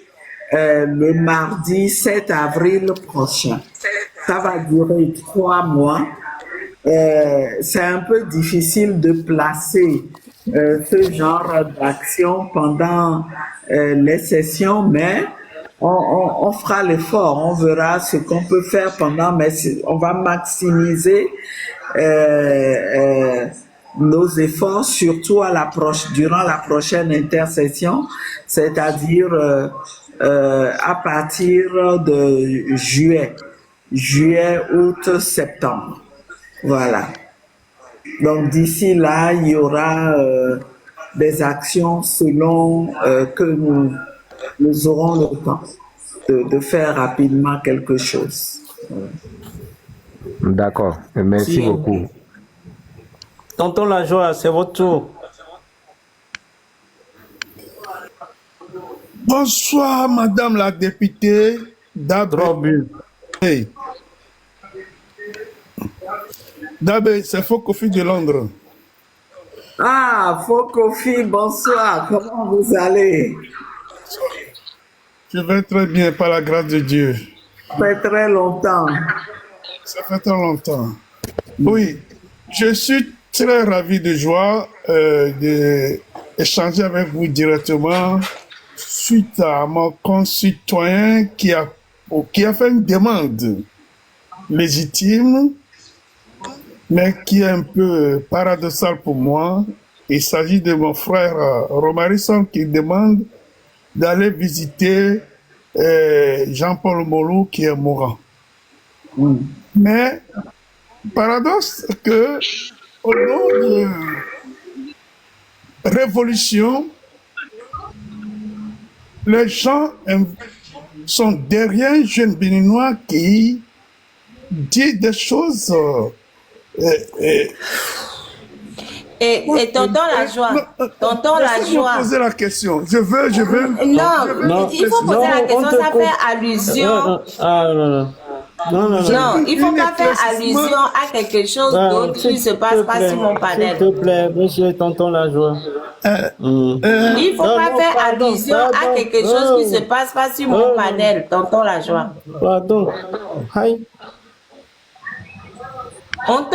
S1: le mardi 7 avril prochain. Ça va durer 3 mois. C'est un peu difficile de placer ce genre d'action pendant les sessions, mais on fera l'effort, on verra ce qu'on peut faire pendant, mais on va maximiser nos efforts, surtout durant la prochaine intersession, c'est-à-dire à partir de juillet, août, septembre. Voilà. Donc d'ici là, il y aura des actions selon que nous aurons le temps de faire rapidement quelque chose. Voilà.
S7: D'accord, merci beaucoup.
S5: Tonton La Joie, c'est votre tour.
S10: Bonsoir, Madame la députée Dabé. Hey. Dabé, c'est Fokofi de Londres.
S1: Ah, Fokofi, bonsoir. Comment vous allez?
S10: Je vais très bien, par la grâce de Dieu.
S1: Ça fait très longtemps.
S10: Ça fait très longtemps. Oui, je suis très ravi de joie d'échanger avec vous directement suite à mon concitoyen qui a fait une demande légitime, mais qui est un peu paradoxale pour moi. Il s'agit de mon frère Romarison qui demande d'aller visiter Jean-Paul Molou qui est mourant. Mais, paradoxe que au nom de révolution, les gens sont derrière un jeune béninois qui dit des choses.
S3: Et tonton La Joie, tonton La Joie.
S10: Poser la question. Je veux.
S3: Non, il faut poser la question, ça fait allusion. Non, il ne faut pas faire allusion à quelque chose d'autre qui ne se passe pas sur mon panel.
S5: S'il te plaît, monsieur tonton La Joie.
S3: Il ne faut pas faire allusion à quelque chose qui ne se passe pas sur mon panel, tonton La Joie.
S5: Pardon. Hi.
S3: On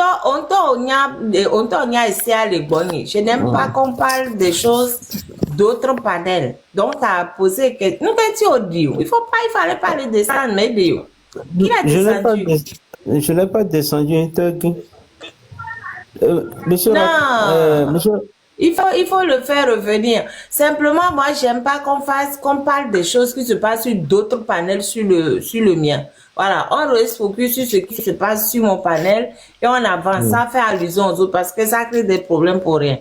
S3: ici à l'Ebony. Je n'aime pas qu'on parle des choses d'autres panels. Donc, tu as posé que nous t'étions dit. Il fallait parler de ça, mais Dio. Qui a descendu?
S5: Je n'ai pas descendu un truc. Monsieur,
S3: Non.
S5: monsieur,
S3: Il faut le faire revenir. Simplement, moi, j'aime pas qu'on parle des choses qui se passent sur d'autres panels sur le mien. Voilà. On reste focus sur ce qui se passe sur mon panel et on avance sans faire allusion aux autres parce que ça crée des problèmes pour rien.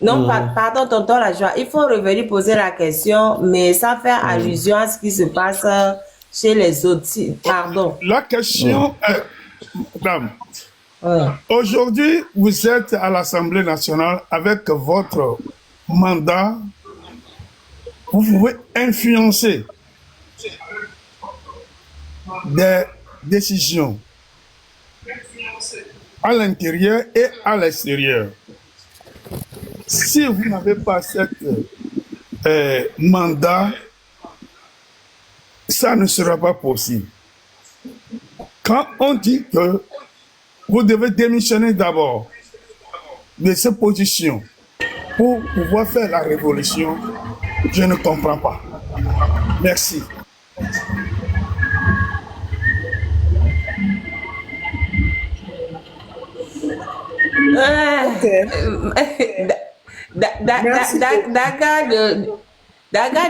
S3: Donc, pardon, tonton la joie. Il faut revenir poser la question, mais sans faire allusion à ce qui se passe chez les autres. Pardon.
S10: La question est, madame,
S3: Ouais.
S10: aujourd'hui, vous êtes à l'Assemblée nationale avec votre mandat. Vous pouvez influencer des décisions à l'intérieur et à l'extérieur. Si vous n'avez pas cet mandat, ça ne sera pas possible. Quand on dit que vous devez démissionner d'abord de ces positions pour pouvoir faire la révolution, je ne comprends pas. Merci.
S1: Merci
S3: Daga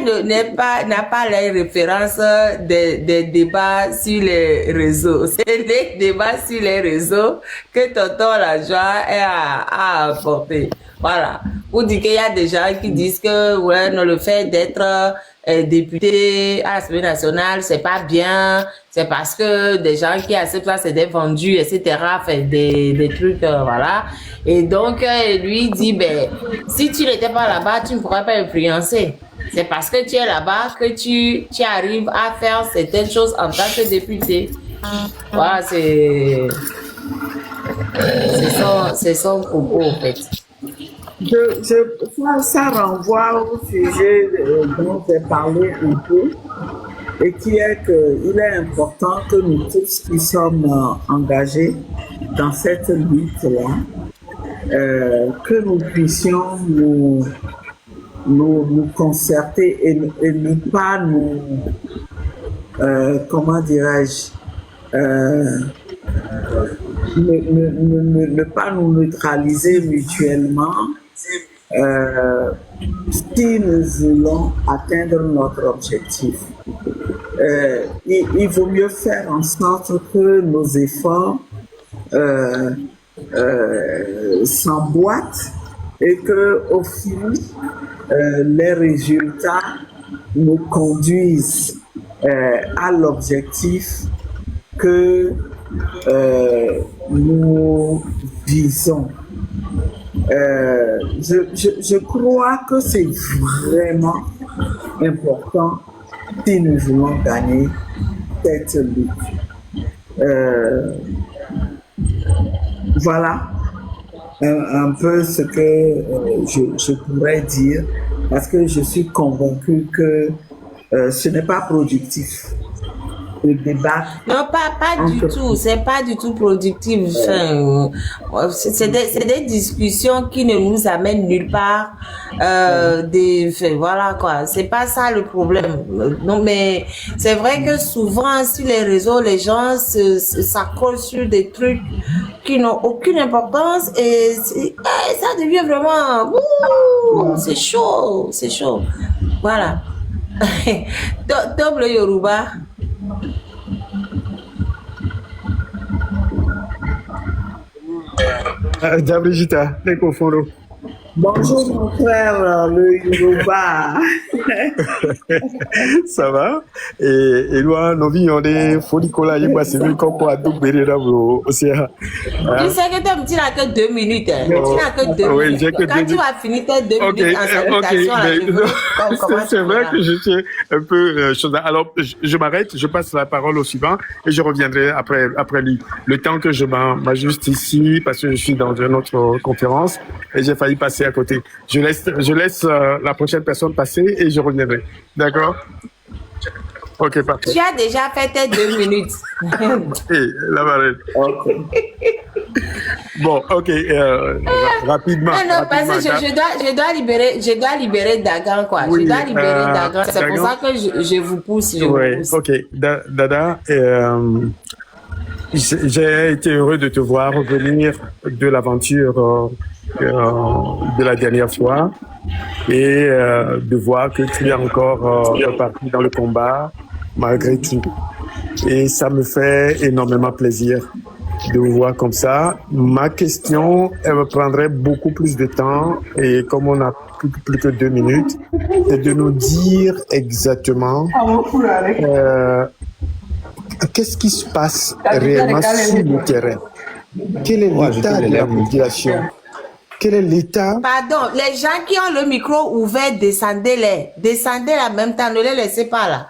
S3: n'a pas les références des débats sur les réseaux. C'est les débats sur les réseaux que tonton la joie a apporté. Voilà. Pour dire qu'il y a des gens qui disent que ouais, non, le fait d'être député à l'Assemblée nationale, c'est pas bien. C'est parce que des gens qui acceptent ça, c'est des vendus, etc. Fait des trucs, voilà. Et donc, lui dit, ben, si tu n'étais pas là-bas, tu ne pourrais pas influencer. C'est parce que tu es là-bas que tu arrives à faire certaines choses en tant que député. Voilà, c'est son propos, en fait.
S1: Ça renvoie au sujet dont j'ai parlé un peu, et qui est qu'il est important que nous tous qui sommes engagés dans cette lutte-là, que nous puissions nous concerter et ne pas nous, comment dirais-je, ne pas nous neutraliser mutuellement si nous voulons atteindre notre objectif. Il vaut mieux faire en sorte que nos efforts s'emboîtent et que au fil les résultats nous conduisent à l'objectif que nous visons. Je crois que c'est vraiment important si nous voulons gagner cette lutte. Voilà un peu ce que je pourrais dire, parce que je suis convaincu que ce n'est pas productif de débattre.
S3: Non, pas du tout. C'est pas du tout productif. C'est des discussions qui ne nous amènent nulle part. Voilà quoi. C'est pas ça le problème. Non, mais c'est vrai que souvent sur les réseaux, les gens s'accrochent sur des trucs qui n'ont aucune importance et ça devient vraiment. C'est chaud, c'est chaud. Voilà. Double Yoruba.
S8: Brigitta, les confondants.
S1: Bonjour mon frère, le Yoruba.
S8: Ça va? Et là, nous vivons des folicolas, il m'a servi comme pour adopter dans l'océan.
S3: Tu sais que tu n'as que 2 minutes. Hein. Tu n'as que 2
S8: oui,
S3: minutes.
S8: j'ai que
S3: Quand
S8: 2
S3: tu vas finir tes 2 minutes en salutation,
S8: c'est vrai que je suis un peu chose. Alors, je m'arrête, je passe la parole au suivant et je reviendrai après lui. Le temps que je m'ajuste ici, parce que je suis dans une autre conférence et j'ai failli passer à côté. Je laisse la prochaine personne passer et je reviendrai. D'accord? Ok, parfait.
S3: Tu as déjà fait tes 2 minutes.
S8: Hey, la marraine.
S1: Ok.
S10: Bon, ok, rapidement.
S3: Non, non, parce que
S10: rapidement,
S3: je dois libérer Dagan, quoi.
S10: Oui,
S3: je dois libérer Dagan. C'est pour
S10: Dagan.
S3: ça que je vous pousse, je
S10: Ouais,
S3: vous pousse.
S10: ok. Dada, j'ai été heureux de te voir revenir de l'aventure de la dernière fois et de voir que tu es encore reparti dans le combat malgré tout. Et ça me fait énormément plaisir de vous voir comme ça. Ma question, elle me prendrait beaucoup plus de temps et comme on a plus que 2 minutes, c'est de nous dire exactement qu'est-ce qui se passe réellement sur le terrain. Quel est l'état de la population? Quel est l'état?
S3: Pardon, les gens qui ont le micro ouvert, descendez-les. Descendez en même temps, ne les laissez pas là.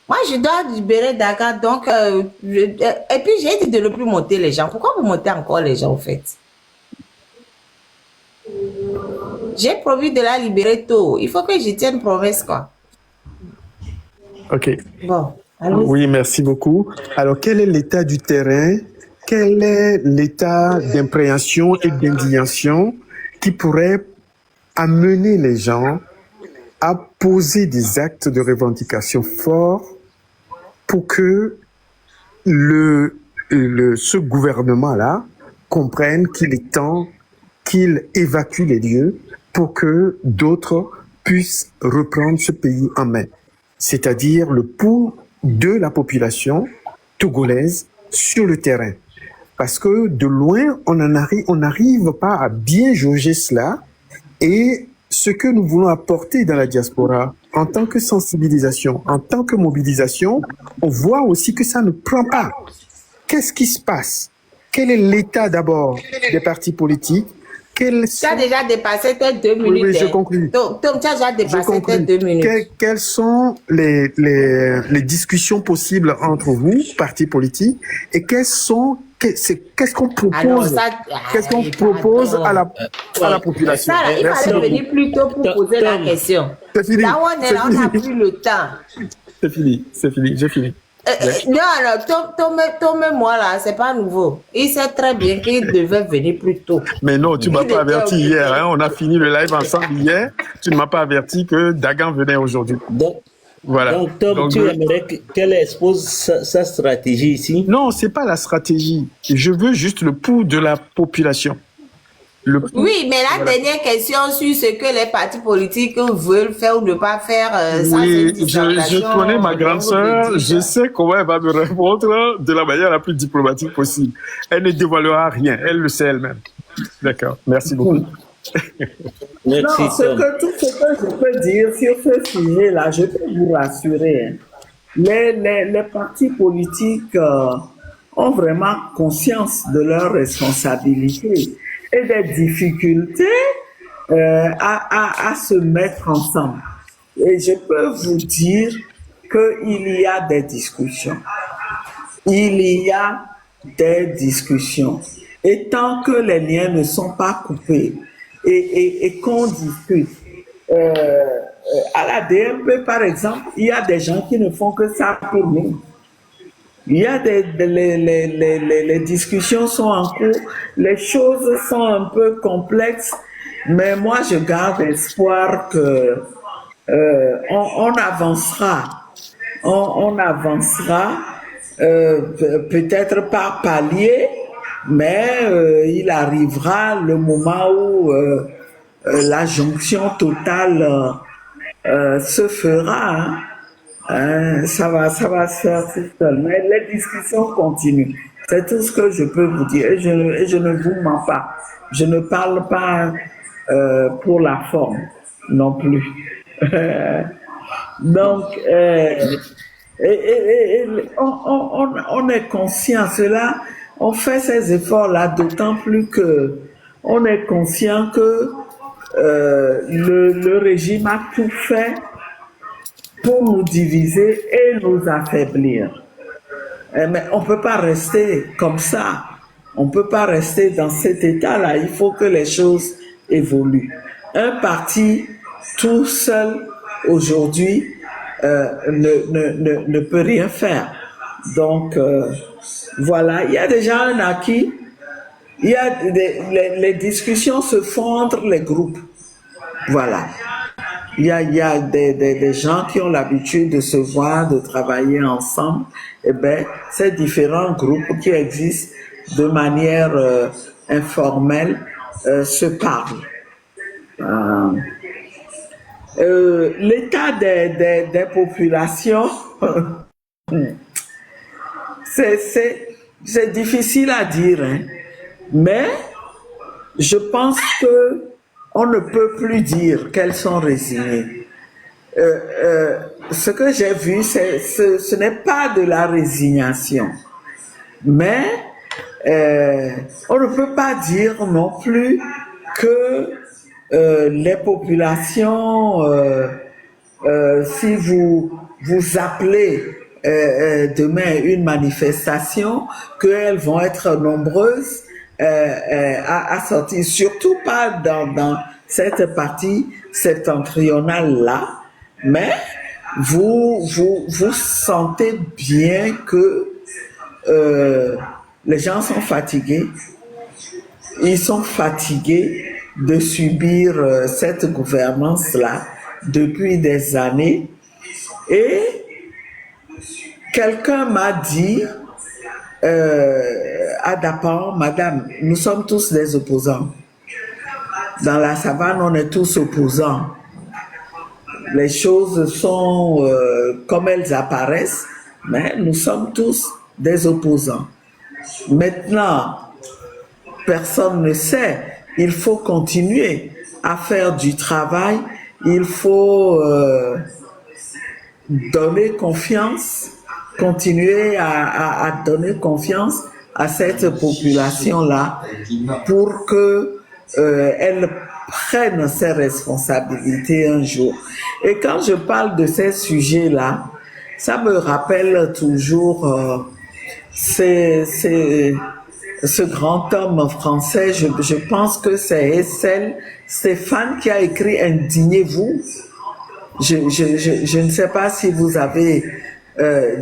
S3: Moi, je dois libérer Dagan, donc... et puis, j'ai dit de ne plus monter les gens. Pourquoi vous montez encore les gens, au fait? J'ai promis de la libérer tôt. Il faut que je tienne promesse, quoi.
S10: Ok.
S3: Bon, allez.
S10: Oui, merci beaucoup. Alors, quel est l'état du terrain? Quel est l'état d'impréhension et d'indignation qui pourrait amener les gens à poser des actes de revendication forts pour que ce gouvernement-là comprenne qu'il est temps qu'il évacue les lieux pour que d'autres puissent reprendre ce pays en main, c'est-à-dire le pouls de la population togolaise sur le terrain. Parce que de loin, on n'arrive pas à bien jauger cela et ce que nous voulons apporter dans la diaspora en tant que sensibilisation, en tant que mobilisation, on voit aussi que ça ne prend pas. Qu'est-ce qui se passe? Quel est l'état d'abord des partis politiques? Tu
S3: as déjà dépassé tes 2 minutes.
S10: Oui, je conclus.
S3: Donc, tu as déjà dépassé tes 2 minutes.
S10: Quelles sont les discussions possibles entre vous, partis politiques, et qu'est-ce qu'on propose, à la population?
S3: Ça, il fallait venir plus tôt pour poser la question.
S10: C'est fini.
S3: Là où on est là, on n'a plus le temps.
S10: C'est fini, j'ai fini.
S3: Tombe-moi là, c'est pas nouveau. Il sait très bien qu'il devait venir plus tôt.
S10: Mais non, tu m'as pas averti hier. Hein, on a fini le live ensemble hier. Tu ne m'as pas averti que Dagan venait aujourd'hui. Voilà.
S5: Donc, Tom, tu aimerais qu'elle expose sa stratégie ici?
S10: Non, c'est pas la stratégie. Je veux juste le pouls de la population.
S3: Oui, mais la dernière question sur ce que les partis politiques veulent faire ou ne pas faire, ça
S10: oui,
S3: c'est
S10: je connais ma grande sœur, je sais comment elle va me répondre de la manière la plus diplomatique possible. Elle ne dévoilera rien, elle le sait elle-même. D'accord, merci beaucoup.
S5: Merci,
S1: tout ce que je peux dire sur ce sujet-là, je peux vous rassurer. Hein. Les partis politiques ont vraiment conscience de leurs responsabilités et des difficultés à se mettre ensemble. Et je peux vous dire qu'il y a des discussions. Il y a des discussions. Et tant que les liens ne sont pas coupés et qu'on discute, à la DMP par exemple, il y a des gens qui ne font que ça pour nous. Il y a les discussions sont en cours, les choses sont un peu complexes, mais moi je garde espoir que on avancera. On avancera peut-être par palier, mais il arrivera le moment où la jonction totale se fera. Hein. Ça va se faire tout seul. Mais les discussions continuent. C'est tout ce que je peux vous dire. Et je ne vous mens pas. Je ne parle pas pour la forme non plus. Donc, on est conscient. Cela, on fait ces efforts-là, d'autant plus que on est conscient que le régime a tout fait pour nous diviser et nous affaiblir. Mais on ne peut pas rester comme ça. On ne peut pas rester dans cet état-là. Il faut que les choses évoluent. Un parti tout seul aujourd'hui ne peut rien faire. Donc, voilà. Il y a déjà un acquis. il y a les discussions se font entre les groupes. Voilà. Il y a des gens qui ont l'habitude de se voir, de travailler ensemble. Eh bien, ces différents groupes qui existent de manière informelle se parlent. L'état des populations, c'est difficile à dire, hein, mais je pense que on ne peut plus dire qu'elles sont résignées. Ce que j'ai vu, ce n'est pas de la résignation, mais on ne peut pas dire non plus que les populations, si vous appelez demain une manifestation, qu'elles vont être nombreuses à sortir, surtout pas dans cette partie septentrionale-là, mais vous sentez bien que les gens sont fatigués. Ils sont fatigués de subir cette gouvernance-là depuis des années. Et quelqu'un m'a dit à Dapan, Madame, nous sommes tous des opposants. Dans la savane, on est tous opposants. Les choses sont comme elles apparaissent, mais nous sommes tous des opposants. Maintenant, personne ne sait. Il faut continuer à faire du travail. Il faut donner confiance, continuer à donner confiance à cette population-là pour que elle prenne ses responsabilités un jour. Et quand je parle de ces sujets-là, ça me rappelle toujours ce grand homme français, je pense que c'est Hessel, Stéphane, qui a écrit Indignez-vous. Je ne sais pas si vous avez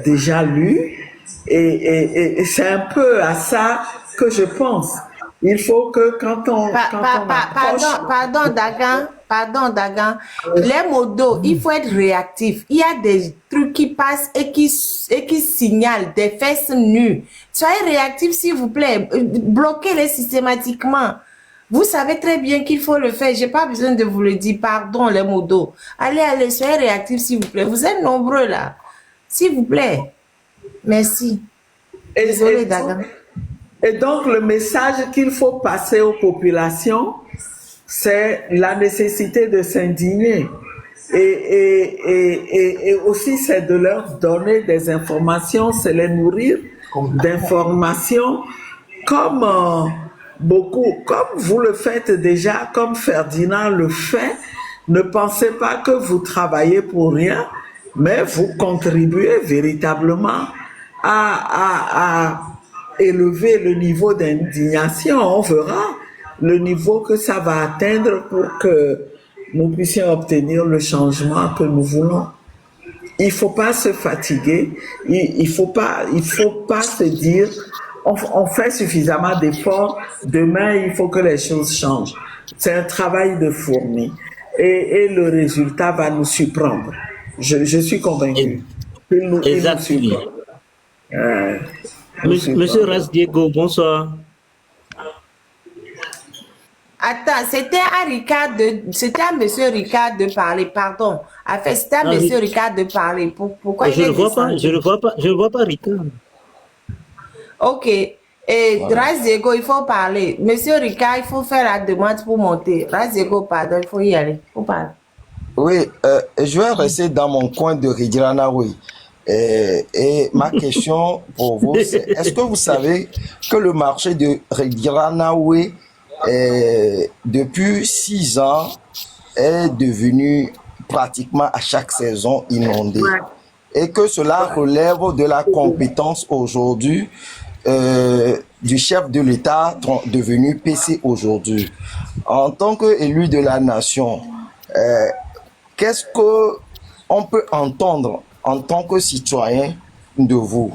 S1: déjà lu, et c'est un peu à ça que je pense. Il faut que quand on...
S3: Pardon, Dagan. Les modos, il faut être réactif. Il y a des trucs qui passent et qui signalent des fesses nues. Soyez réactif, s'il vous plaît. Bloquez-les systématiquement. Vous savez très bien qu'il faut le faire. J'ai pas besoin de vous le dire. Pardon, les modos. Allez, soyez réactifs, s'il vous plaît. Vous êtes nombreux là. S'il vous plaît. Merci. Désolé, Dagan.
S1: Et donc, le message qu'il faut passer aux populations, c'est la nécessité de s'indigner. Et aussi, c'est de leur donner des informations, c'est les nourrir d'informations comme comme vous le faites déjà, comme Ferdinand le fait. Ne pensez pas que vous travaillez pour rien, mais vous contribuez véritablement à élever le niveau d'indignation. On verra le niveau que ça va atteindre pour que nous puissions obtenir le changement que nous voulons. Il faut pas se fatiguer, il faut pas se dire on fait suffisamment d'efforts, demain il faut que les choses changent. C'est un travail de fourmi et le résultat va nous surprendre. Je suis convaincu.
S5: Exactement. Monsieur Ras Diego, bonsoir.
S3: Attends, c'était à monsieur Ricard de parler, pardon. En fait, c'était à monsieur Ricard de parler. Pourquoi
S5: je ne vois pas Ricard.
S3: Ok. Et Ras Diego, il faut parler. Monsieur Ricard, il faut faire la demande pour monter. Ras Diego, pardon, il faut y aller. Il faut parler.
S11: Oui, je vais rester dans mon coin de Ridjiranaoui. Et ma question pour vous, c'est est-ce que vous savez que le marché de Ridjiranaoui, depuis 6 ans, est devenu pratiquement à chaque saison inondé? Et que cela relève de la compétence aujourd'hui du chef de l'État devenu PC aujourd'hui. En tant qu'élu de la nation, qu'est-ce qu'on peut entendre en tant que citoyen de vous?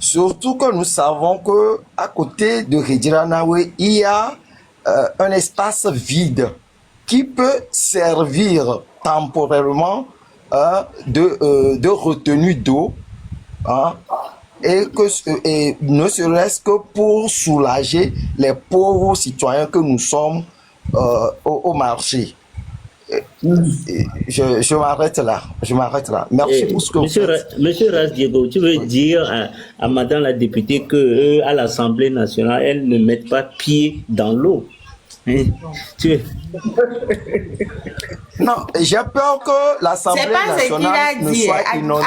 S11: Surtout que nous savons que à côté de Rediranawe, il y a un espace vide qui peut servir temporairement de retenue d'eau, hein, et ne serait-ce que pour soulager les pauvres citoyens que nous sommes au marché. Je m'arrête là. Je m'arrête là. Merci pour ce que vous faites.
S5: Monsieur Ras Diego, tu veux dire à Madame la députée que à l'Assemblée nationale, elle ne mette pas pied dans l'eau. Hein?
S11: Non, j'ai peur que l'Assemblée
S3: C'est pas ce qu'il
S11: nationale
S3: a
S11: ne
S3: dit.
S11: soit inondée.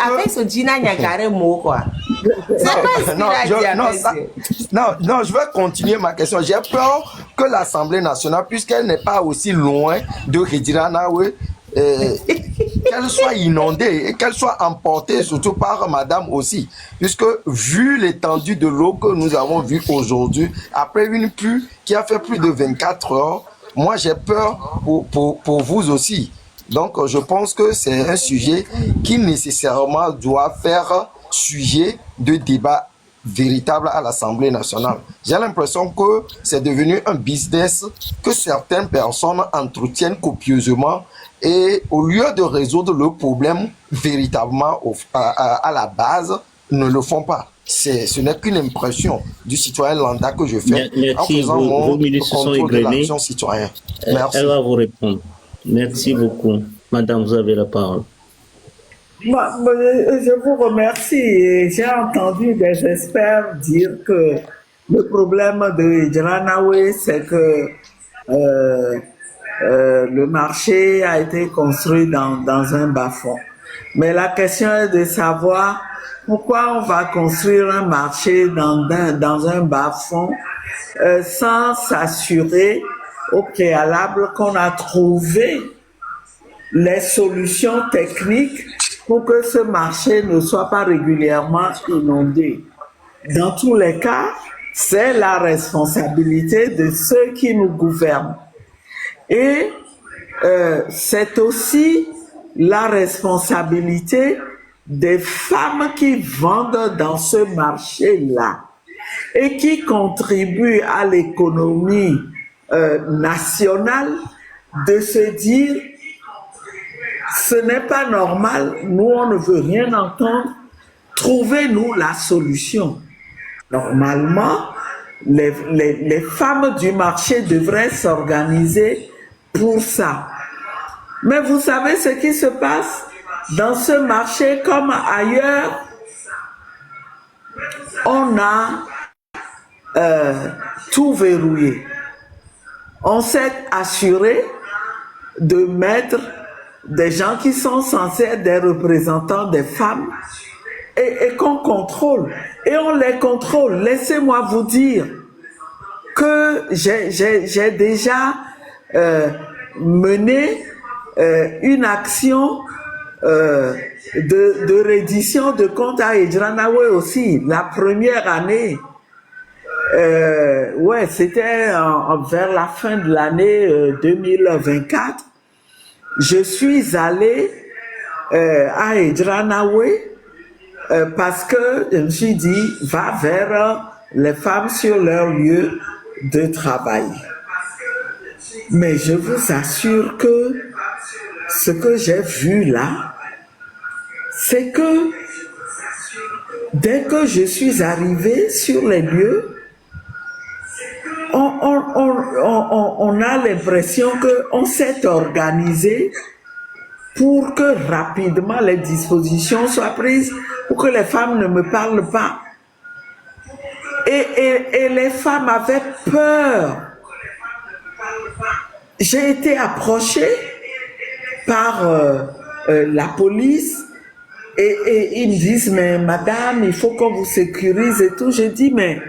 S3: Avec ce Gina Nyagare mot, quoi. C'est pas ce qu'il a dit.
S11: Non, je vais continuer ma question. J'ai peur que l'Assemblée nationale, puisqu'elle n'est pas aussi loin de Rediranawe, qu'elle soit inondée et qu'elle soit emportée, surtout par madame aussi. Puisque, vu l'étendue de l'eau que nous avons vue aujourd'hui, après une pluie qui a fait plus de 24 heures, moi j'ai peur pour vous aussi. Donc, je pense que c'est un sujet qui nécessairement doit faire sujet de débat véritable à l'Assemblée nationale. J'ai l'impression que c'est devenu un business que certaines personnes entretiennent copieusement et au lieu de résoudre le problème véritablement à la base, ne le font pas. Ce n'est qu'une impression du citoyen lambda que je fais en faisant mon contrôle de l'action citoyenne. Merci.
S5: Elle va vous répondre. Merci beaucoup. Madame, vous avez la parole.
S1: Je vous remercie. J'ai entendu des experts dire que le problème de Djiranawe, c'est que le marché a été construit dans un bas-fond. Mais la question est de savoir pourquoi on va construire un marché dans un bas-fond sans s'assurer au préalable qu'on a trouvé les solutions techniques pour que ce marché ne soit pas régulièrement inondé. Dans tous les cas, c'est la responsabilité de ceux qui nous gouvernent. Et c'est aussi la responsabilité des femmes qui vendent dans ce marché-là et qui contribuent à l'économie nationale de se dire ce n'est pas normal, nous on ne veut rien entendre, trouvez-nous la solution. Normalement, les femmes du marché devraient s'organiser pour ça. Mais vous savez ce qui se passe dans ce marché comme ailleurs, on a tout verrouillé. On s'est assuré de mettre des gens qui sont censés être des représentants des femmes et qu'on contrôle. Et on les contrôle. Laissez-moi vous dire que j'ai déjà mené une action de reddition de compte à Edjranawe aussi. La première année, ouais, c'était vers la fin de l'année 2024. Je suis allé à Edjranawe parce que je me suis dit, va vers les femmes sur leur lieu de travail. Mais je vous assure que ce que j'ai vu là, c'est que dès que je suis arrivé sur les lieux, on a l'impression qu'on s'est organisé pour que rapidement les dispositions soient prises, pour que les femmes ne me parlent pas. Et les femmes avaient peur. J'ai été approchée par la police et ils me disent, mais madame, il faut qu'on vous sécurise et tout. Je dis, mais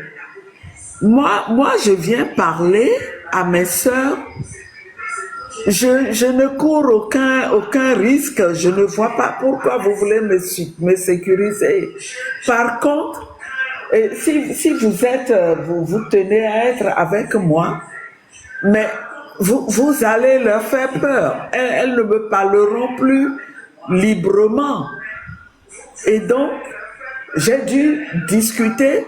S1: moi je viens parler à mes sœurs. Je ne cours aucun risque. Je ne vois pas pourquoi vous voulez me sécuriser. Par contre, si vous êtes, vous tenez à être avec moi, mais vous allez leur faire peur. Elles ne me parleront plus librement. Et donc, j'ai dû discuter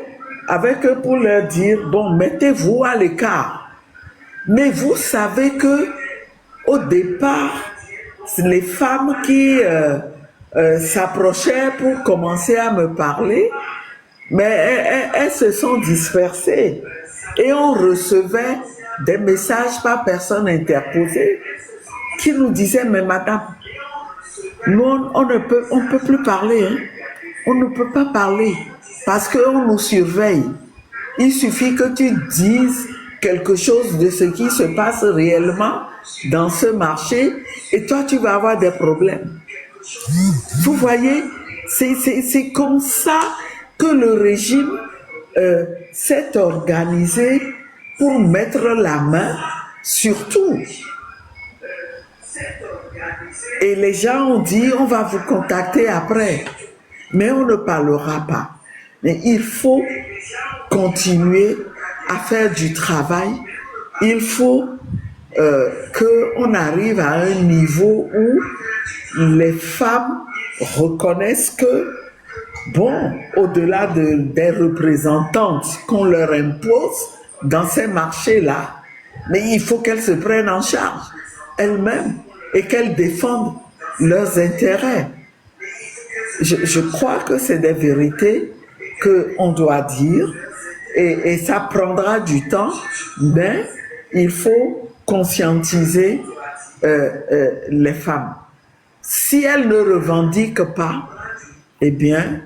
S1: avec eux pour leur dire, bon, mettez-vous à l'écart. Mais vous savez que au départ, les femmes qui s'approchaient pour commencer à me parler, mais elles se sont dispersées et on recevait des messages par personne interposée qui nous disaient, mais madame, nous on ne peut plus parler, hein. On ne peut pas parler parce qu'on nous surveille. Il suffit que tu dises quelque chose de ce qui se passe réellement dans ce marché et toi tu vas avoir des problèmes. Vous voyez, c'est comme ça que le régime s'est organisé pour mettre la main sur tout. Et les gens ont dit, on va vous contacter après, mais on ne parlera pas. Mais il faut continuer à faire du travail. Il faut qu'on arrive à un niveau où les femmes reconnaissent que, bon, au-delà des représentantes qu'on leur impose dans ces marchés-là, mais il faut qu'elles se prennent en charge elles-mêmes et qu'elles défendent leurs intérêts. Je crois que c'est des vérités qu'on doit dire et ça prendra du temps, mais il faut conscientiser les femmes. Si elles ne revendiquent pas, eh bien,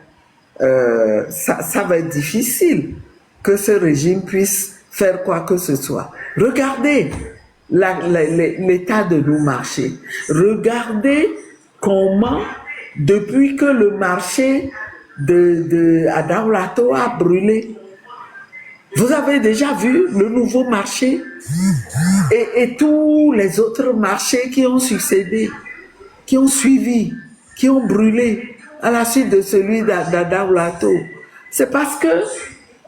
S1: ça va être difficile que ce régime puisse faire quoi que ce soit. Regardez l'état de nos marchés. Regardez comment, depuis que le marché de Adaulato a brûlé, vous avez déjà vu le nouveau marché et tous les autres marchés qui ont succédé, qui ont suivi, qui ont brûlé à la suite de celui d'Adaulato. C'est parce que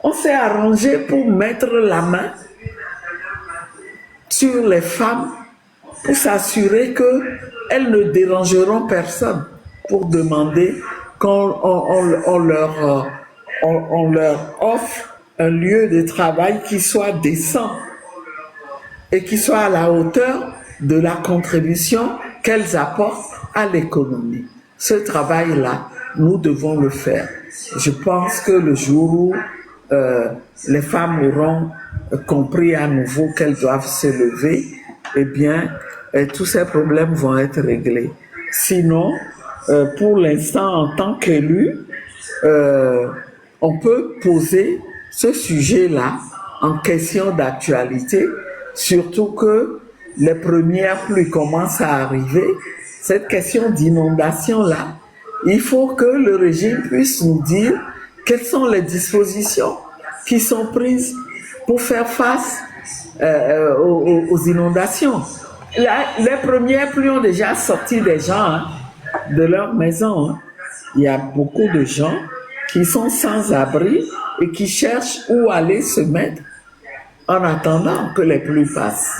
S1: on s'est arrangé pour mettre la main sur les femmes pour s'assurer qu'elles ne dérangeront personne, pour demander qu'on leur offre un lieu de travail qui soit décent et qui soit à la hauteur de la contribution qu'elles apportent à l'économie. Ce travail-là, nous devons le faire. Je pense que le jour où les femmes auront compris à nouveau qu'elles doivent se lever, eh bien, tous ces problèmes vont être réglés. Sinon, pour l'instant, en tant qu'élu, on peut poser ce sujet-là en question d'actualité, surtout que les premières pluies commencent à arriver. Cette question d'inondation-là, il faut que le régime puisse nous dire quelles sont les dispositions qui sont prises pour faire face aux inondations. Les premières pluies ont déjà sorti des gens de leur maison. Hein. Il y a beaucoup de gens qui sont sans abri et qui cherchent où aller se mettre en attendant que les pluies passent.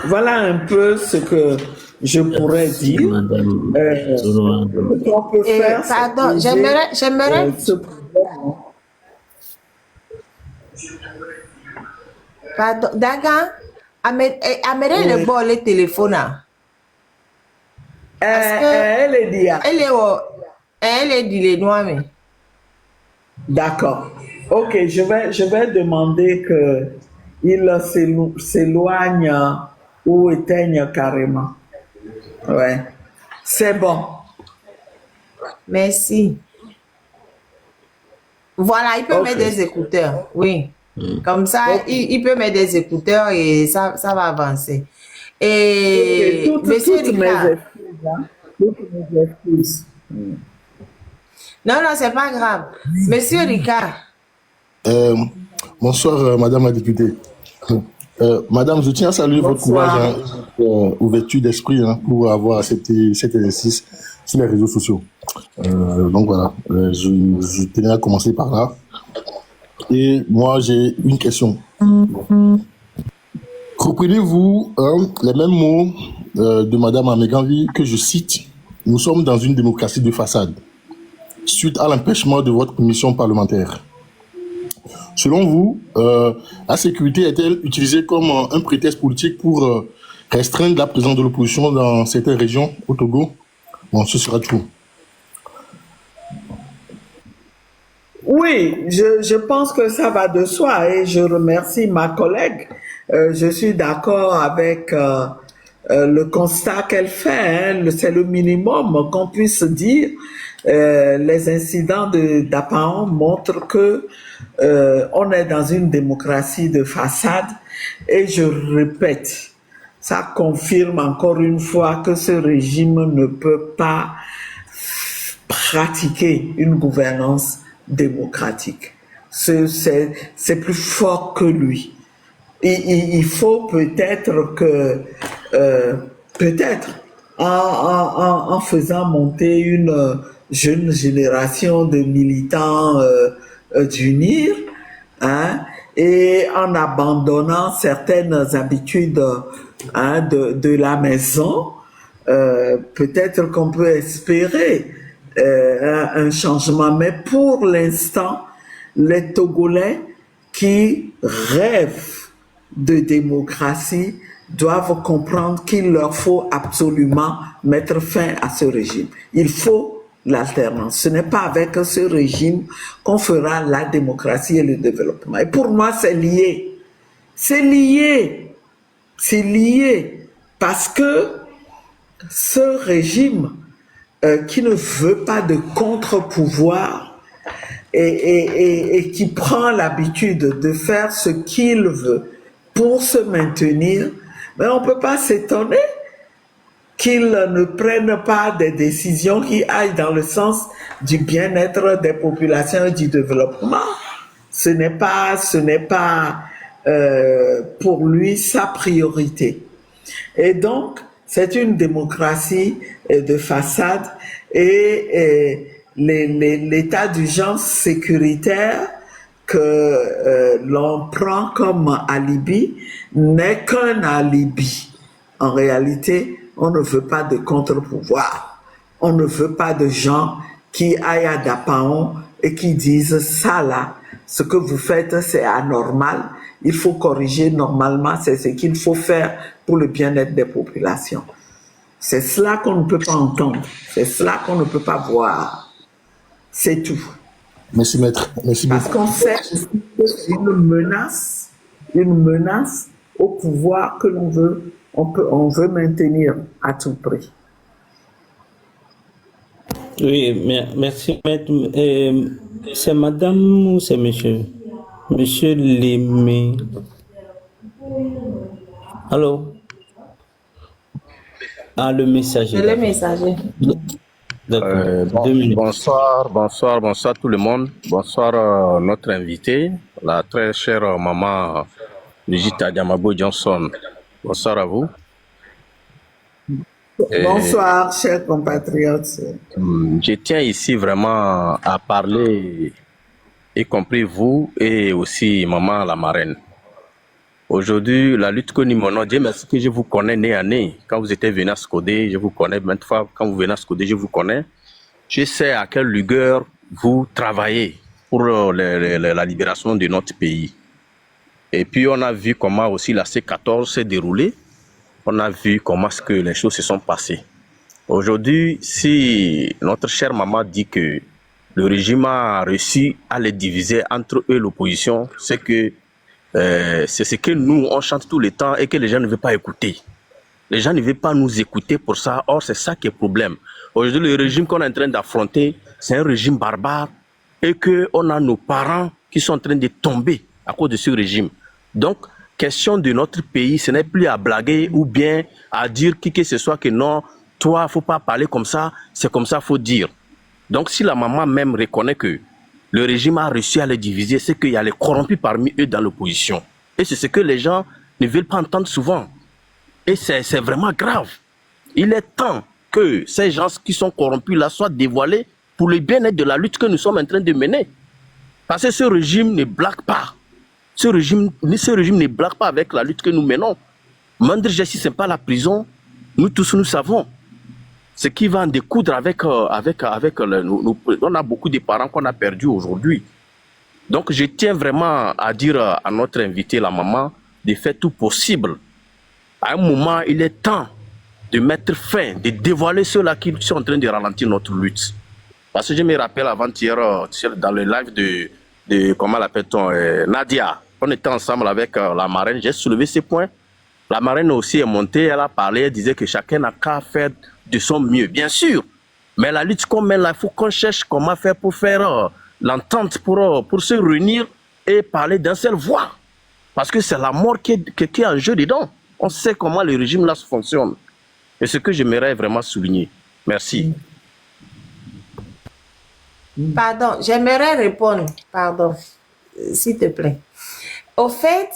S1: Voilà un peu ce que je pourrais dire. Ce qu'on peut faire,
S3: pardon, j'aimerais. Pardon, Daga, amène le bol le téléphone.
S1: Elle est dit.
S3: Elle est dit les noix, mais.
S1: D'accord. Ok, je vais demander que il s'éloigne ou éteigne carrément. Ouais. C'est bon.
S3: Merci. Voilà, il peut mettre des écouteurs. Oui. Comme ça, il peut mettre des écouteurs et ça va avancer. Et Monsieur Ricard. Toutes mes excuses. Non, c'est pas grave. Monsieur Ricard.
S12: Bonsoir, Madame la députée. Madame, je tiens à saluer votre courage, votre ouverture d'esprit pour avoir accepté cet exercice sur les réseaux sociaux. Donc voilà, je tenais à commencer par là. Et moi, j'ai une question. Comprenez-vous les mêmes mots de Madame Améganvi que je cite nous sommes dans une démocratie de façade, suite à l'empêchement de votre mission parlementaire. Selon vous, la sécurité est-elle utilisée comme un prétexte politique pour restreindre la présence de l'opposition dans certaines régions au Togo? Bon, ce sera tout.
S1: Oui, je pense que ça va de soi et je remercie ma collègue. Je suis d'accord avec le constat qu'elle fait. Hein. C'est le minimum qu'on puisse dire. Les incidents d'Apaon montrent que on est dans une démocratie de façade et je répète, ça confirme encore une fois que ce régime ne peut pas pratiquer une gouvernance démocratique. C'est plus fort que lui. Il faut peut-être que, peut-être, en faisant monter une jeune génération de militants d'unir, hein, et en abandonnant certaines habitudes de la maison, peut-être qu'on peut espérer un changement. Mais pour l'instant, les Togolais qui rêvent de démocratie doivent comprendre qu'il leur faut absolument mettre fin à ce régime. Il faut l'alternance. Ce n'est pas avec ce régime qu'on fera la démocratie et le développement. Et pour moi, c'est lié. C'est lié. C'est lié. Parce que ce régime qui ne veut pas de contre-pouvoir et qui prend l'habitude de faire ce qu'il veut pour se maintenir, mais on ne peut pas s'étonner qu'ils ne prennent pas des décisions qui aillent dans le sens du bien-être des populations et du développement. Ce n'est pas pour lui sa priorité. Et donc, c'est une démocratie de façade et l'état d'urgence sécuritaire que l'on prend comme alibi n'est qu'un alibi. En réalité, on ne veut pas de contre-pouvoir. On ne veut pas de gens qui aillent à Dapaon et qui disent ça là, ce que vous faites c'est anormal, il faut corriger normalement, c'est ce qu'il faut faire pour le bien-être des populations. C'est cela qu'on ne peut pas entendre, c'est cela qu'on ne peut pas voir. C'est tout.
S12: Merci maître, merci beaucoup.
S1: Parce qu'on sait que c'est une menace au pouvoir que l'on veut, on veut maintenir à tout prix.
S5: Oui, merci maître. C'est madame ou c'est monsieur? Monsieur Limé. Allô? Ah, le messager.
S3: Le messager.
S13: Bonsoir tout le monde. Bonsoir notre invité, la très chère maman Brigitte Diamabo Johnson. Bonsoir à vous.
S1: Bonsoir, chers compatriotes.
S13: Je tiens ici vraiment à parler, y compris vous et aussi maman la marraine. Aujourd'hui, la lutte que nous menons, Dieu merci que je vous connais nez à nez. Quand vous étiez venu à Skodé, je vous connais. Maintes fois, quand vous venez à Skodé, je vous connais. Je sais à quelle rigueur vous travaillez pour la libération de notre pays. Et puis, on a vu comment aussi la C14 s'est déroulée. On a vu comment est-ce que les choses se sont passées. Aujourd'hui, si notre chère maman dit que le régime a réussi à les diviser entre eux, l'opposition, c'est que c'est ce que nous, on chante tout le temps et que les gens ne veulent pas écouter. Les gens ne veulent pas nous écouter pour ça. Or, c'est ça qui est le problème. Aujourd'hui, le régime qu'on est en train d'affronter, c'est un régime barbare et qu'on a nos parents qui sont en train de tomber à cause de ce régime. Donc, question de notre pays, ce n'est plus à blaguer ou bien à dire qui que ce soit que non, toi, il ne faut pas parler comme ça, c'est comme ça, il faut dire. Donc, si la maman même reconnaît que le régime a réussi à les diviser, c'est qu'il y a les corrompus parmi eux dans l'opposition. Et c'est ce que les gens ne veulent pas entendre souvent. Et c'est vraiment grave. Il est temps que ces gens qui sont corrompus là soient dévoilés pour le bien-être de la lutte que nous sommes en train de mener. Parce que ce régime ne blague pas. Ce régime ne blague pas avec la lutte que nous menons. Mandré, si ce n'est pas la prison, nous tous nous savons. ce qui va en découdre on a beaucoup de parents qu'on a perdus aujourd'hui. Donc, je tiens vraiment à dire à notre invité, la maman, de faire tout possible. À un moment, il est temps de mettre fin, de dévoiler ceux-là qui sont en train de ralentir notre lutte. Parce que je me rappelle avant-hier, dans le live de comment l'appelle-t-on, Nadia, on était ensemble avec la marraine, j'ai soulevé ces points. La marraine aussi est montée, elle a parlé, elle disait que chacun n'a qu'à faire de son mieux, bien sûr. Mais la lutte qu'on mène là, il faut qu'on cherche comment faire pour faire l'entente, pour se réunir et parler d'un seul voix. Parce que c'est la mort qui est en jeu dedans. On sait comment le régime là fonctionne. Et ce que j'aimerais vraiment souligner. Merci.
S3: Pardon, j'aimerais répondre. Pardon, s'il te plaît. Au fait,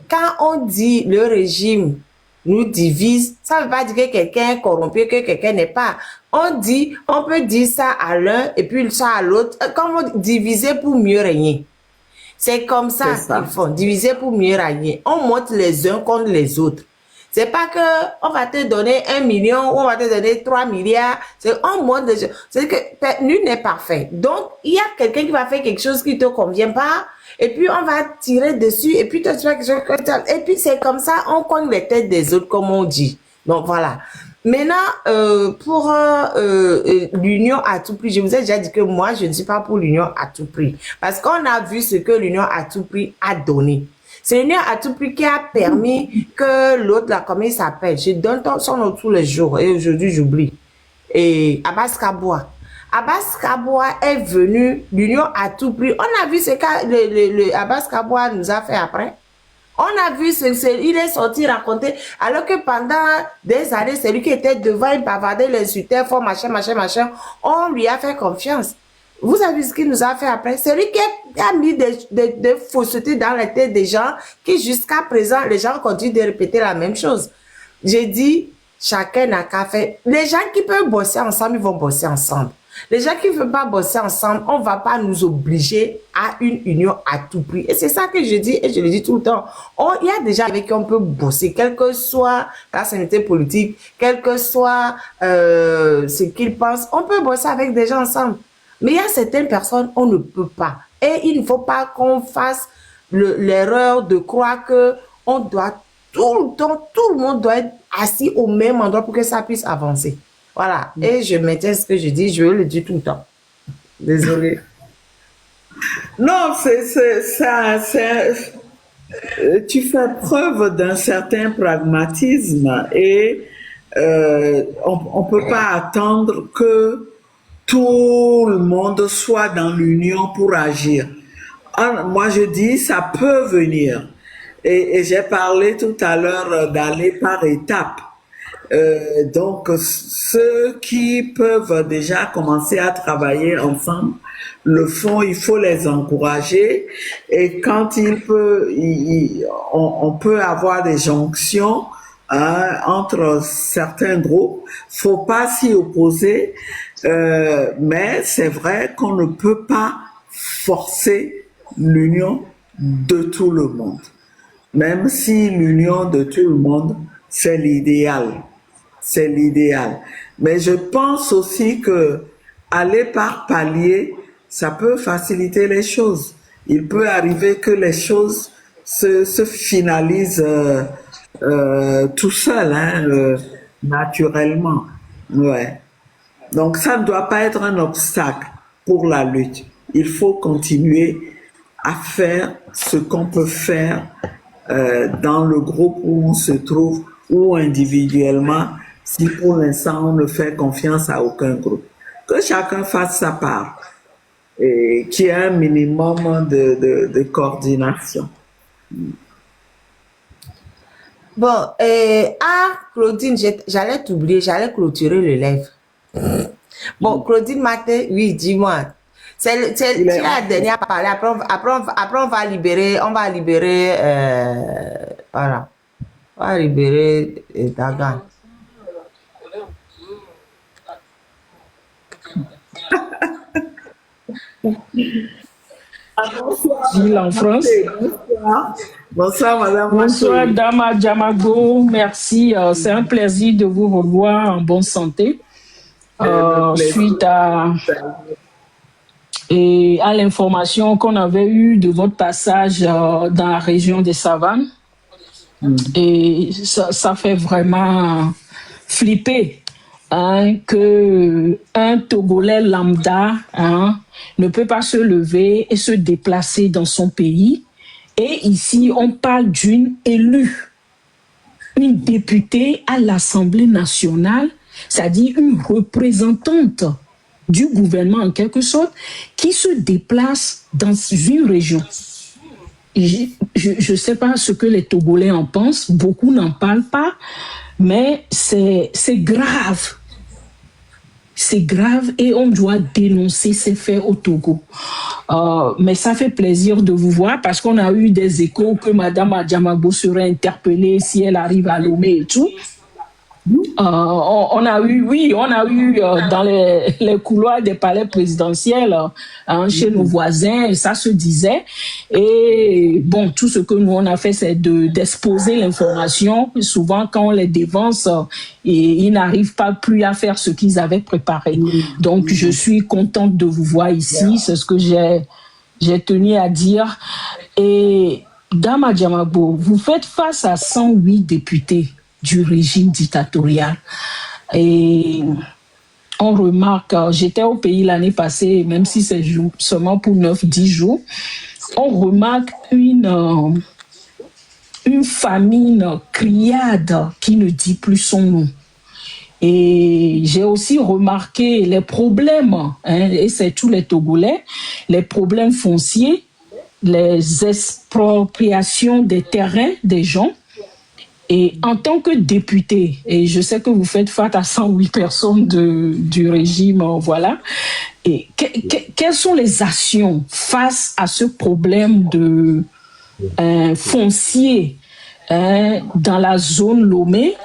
S3: quand on dit le régime nous divise, ça ne veut pas dire que quelqu'un est corrompu, que quelqu'un n'est pas. On peut dire ça à l'un et puis ça à l'autre. Comment diviser pour mieux régner? C'est comme ça qu'ils font, diviser pour mieux régner. On monte les uns contre les autres. C'est pas que on va te donner 1 million ou on va te donner 3 milliards. On monte les gens. C'est que nul n'est parfait. Donc, il y a quelqu'un qui va faire quelque chose qui te convient pas. Et puis, on va tirer dessus. Et puis, toi, tu fais quelque chose. Et puis, c'est comme ça, on cogne les têtes des autres, comme on dit. Donc, voilà. Maintenant, pour l'union à tout prix, je vous ai déjà dit que moi, je ne suis pas pour l'union à tout prix. Parce qu'on a vu ce que l'union à tout prix a donné. C'est l'union à tout prix qui a permis que l'autre, là, comment il s'appelle? Je donne son nom tous les jours et aujourd'hui, j'oublie. Et Abbas Kaboua. Abbas Kaboua est venu, l'union à tout prix. On a vu ce que Abbas Kaboua nous a fait après. On a vu, il est sorti raconter, alors que pendant des années, c'est lui qui était devant, il bavardait, l'insultait, fort, machin. On lui a fait confiance. Vous avez vu ce qu'il nous a fait après? C'est lui qui a mis des faussetés dans la tête des gens qui, jusqu'à présent, les gens continuent de répéter la même chose. J'ai dit, chacun n'a qu'à faire. Les gens qui peuvent bosser ensemble, ils vont bosser ensemble. Les gens qui ne veulent pas bosser ensemble, on ne va pas nous obliger à une union à tout prix. Et c'est ça que je dis, et je le dis tout le temps. Il y a des gens avec qui on peut bosser, quelle que soit la sanité politique, quel que soit ce qu'ils pensent, on peut bosser avec des gens ensemble. Mais il y a certaines personnes, on ne peut pas. Et il ne faut pas qu'on fasse l'erreur de croire que on doit tout le temps, tout le monde doit être assis au même endroit pour que ça puisse avancer. Voilà. Et je maintiens ce que je dis, je le dis tout le temps. Désolée.
S1: Non, tu fais preuve d'un certain pragmatisme et on peut pas attendre que tout le monde soit dans l'union pour agir. Moi, je dis, ça peut venir. Et j'ai parlé tout à l'heure d'aller par étapes. Donc, ceux qui peuvent déjà commencer à travailler ensemble le font, il faut les encourager. Et quand on peut avoir des jonctions entre certains groupes, faut pas s'y opposer. Mais c'est vrai qu'on ne peut pas forcer l'union de tout le monde. Même si l'union de tout le monde, c'est l'idéal. C'est l'idéal. Mais je pense aussi que aller par palier, ça peut faciliter les choses. Il peut arriver que les choses se finalisent tout seul, naturellement. Ouais. Donc ça ne doit pas être un obstacle pour la lutte. Il faut continuer à faire ce qu'on peut faire dans le groupe où on se trouve ou individuellement si pour l'instant on ne fait confiance à aucun groupe. Que chacun fasse sa part et qu'il y ait un minimum de coordination.
S3: Bon, Claudine, j'allais t'oublier, j'allais clôturer le live. Bon, Claudine Maté, oui, dis-moi. C'est la dernière à parler. Après, on va libérer, voilà. On va libérer Dagan.
S10: Gilles en France.
S1: Bonsoir, Madame
S14: Bonsoir,
S1: Maté.
S14: Dama Djamago. Merci. C'est un plaisir de vous revoir en bonne santé. Suite à l'information qu'on avait eue de votre passage dans la région des Savanes. Et ça fait vraiment flipper que un Togolais lambda ne peut pas se lever et se déplacer dans son pays. Et ici, on parle d'une élue, une députée à l'Assemblée nationale, c'est-à-dire une représentante du gouvernement en quelque sorte, qui se déplace dans une région. Je ne sais pas ce que les Togolais en pensent, beaucoup n'en parlent pas, mais c'est grave. C'est grave et on doit dénoncer ces faits au Togo. Mais ça fait plaisir de vous voir parce qu'on a eu des échos que Mme Adjamagbo serait interpellée si elle arrive à Lomé et tout. On a eu dans les couloirs des palais présidentiels chez nos voisins, ça se disait. Et bon, tout ce que nous on a fait, c'est d'exposer l'information. Souvent, quand on les dévance, ils n'arrivent pas plus à faire ce qu'ils avaient préparé. Donc, je suis contente de vous voir ici. C'est ce que j'ai tenu à dire. Et Dame Adjamagbo, vous faites face à 108 députés du régime dictatorial. Et on remarque, j'étais au pays l'année passée, même si c'est seulement pour 9-10 jours, on remarque une famine criarde qui ne dit plus son nom. Et j'ai aussi remarqué les problèmes, et c'est tous les Togolais, les problèmes fonciers, les expropriations des terrains des gens. Et en tant que député, et je sais que vous faites face à 108 personnes du régime, voilà, et quelles sont les actions face à ce problème de foncier dans la zone Lomé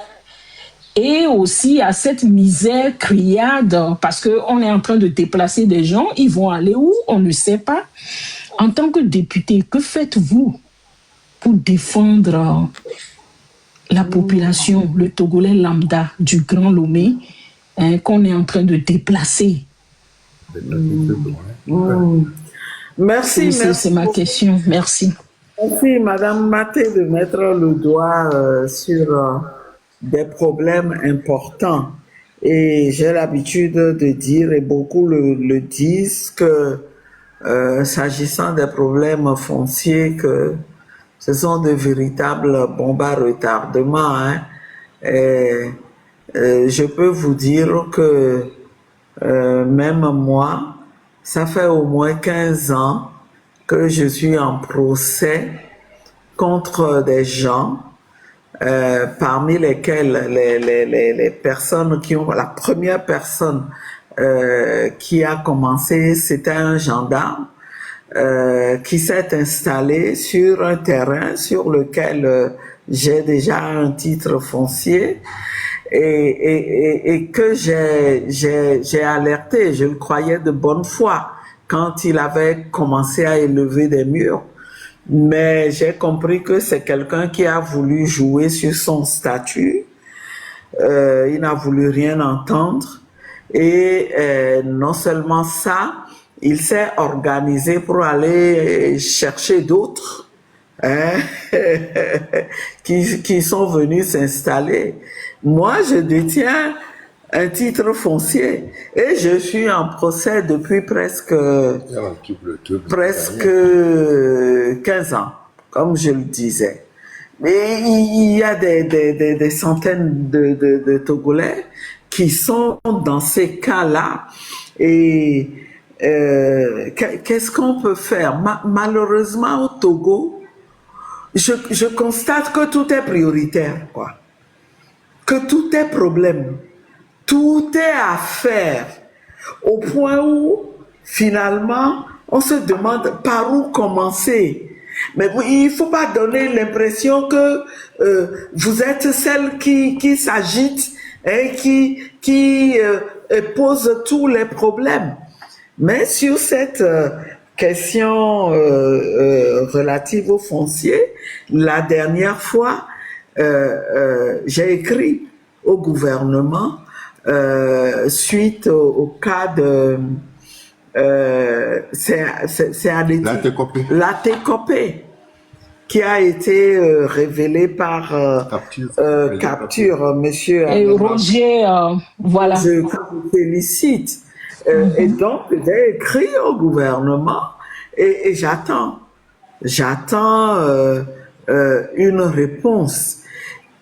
S14: et aussi à cette misère criarde, parce qu'on est en train de déplacer des gens, ils vont aller où? On ne sait pas. En tant que député, que faites-vous pour défendre la population, le Togolais lambda du Grand Lomé, qu'on est en train de déplacer?
S1: Merci.
S14: C'est ma question. Merci.
S1: Merci, Madame Maté, de mettre le doigt sur des problèmes importants. Et j'ai l'habitude de dire, et beaucoup le disent, que s'agissant des problèmes fonciers, que ce sont de véritables bombes à retardement. Je peux vous dire que même moi, ça fait au moins 15 ans que je suis en procès contre des gens, parmi lesquels les personnes qui ont... La première personne qui a commencé, c'était un gendarme qui s'est installé sur un terrain sur lequel j'ai déjà un titre foncier et que j'ai alerté, je le croyais de bonne foi quand il avait commencé à élever des murs. Mais j'ai compris que c'est quelqu'un qui a voulu jouer sur son statut. Il n'a voulu rien entendre. Et non seulement ça, il s'est organisé pour aller chercher d'autres qui sont venus s'installer. Moi, je détiens un titre foncier et je suis en procès depuis presque 15 ans, comme je le disais. Mais il y a des centaines de Togolais qui sont dans ces cas-là. Et qu'est-ce qu'on peut faire? Malheureusement, au Togo, je constate que tout est prioritaire, quoi. Que tout est problème. Tout est à faire. Au point où, finalement, on se demande par où commencer. Mais il ne faut pas donner l'impression que vous êtes celle qui s'agite et qui pose tous les problèmes. Mais sur cette question relative au foncier, la dernière fois, j'ai écrit au gouvernement suite au cas de c'est
S12: La Técopé.
S1: la Técopé qui a été révélée par Capture, monsieur.
S14: Et Roger, voilà.
S1: Je vous félicite. Et donc, j'ai écrit au gouvernement et j'attends une réponse.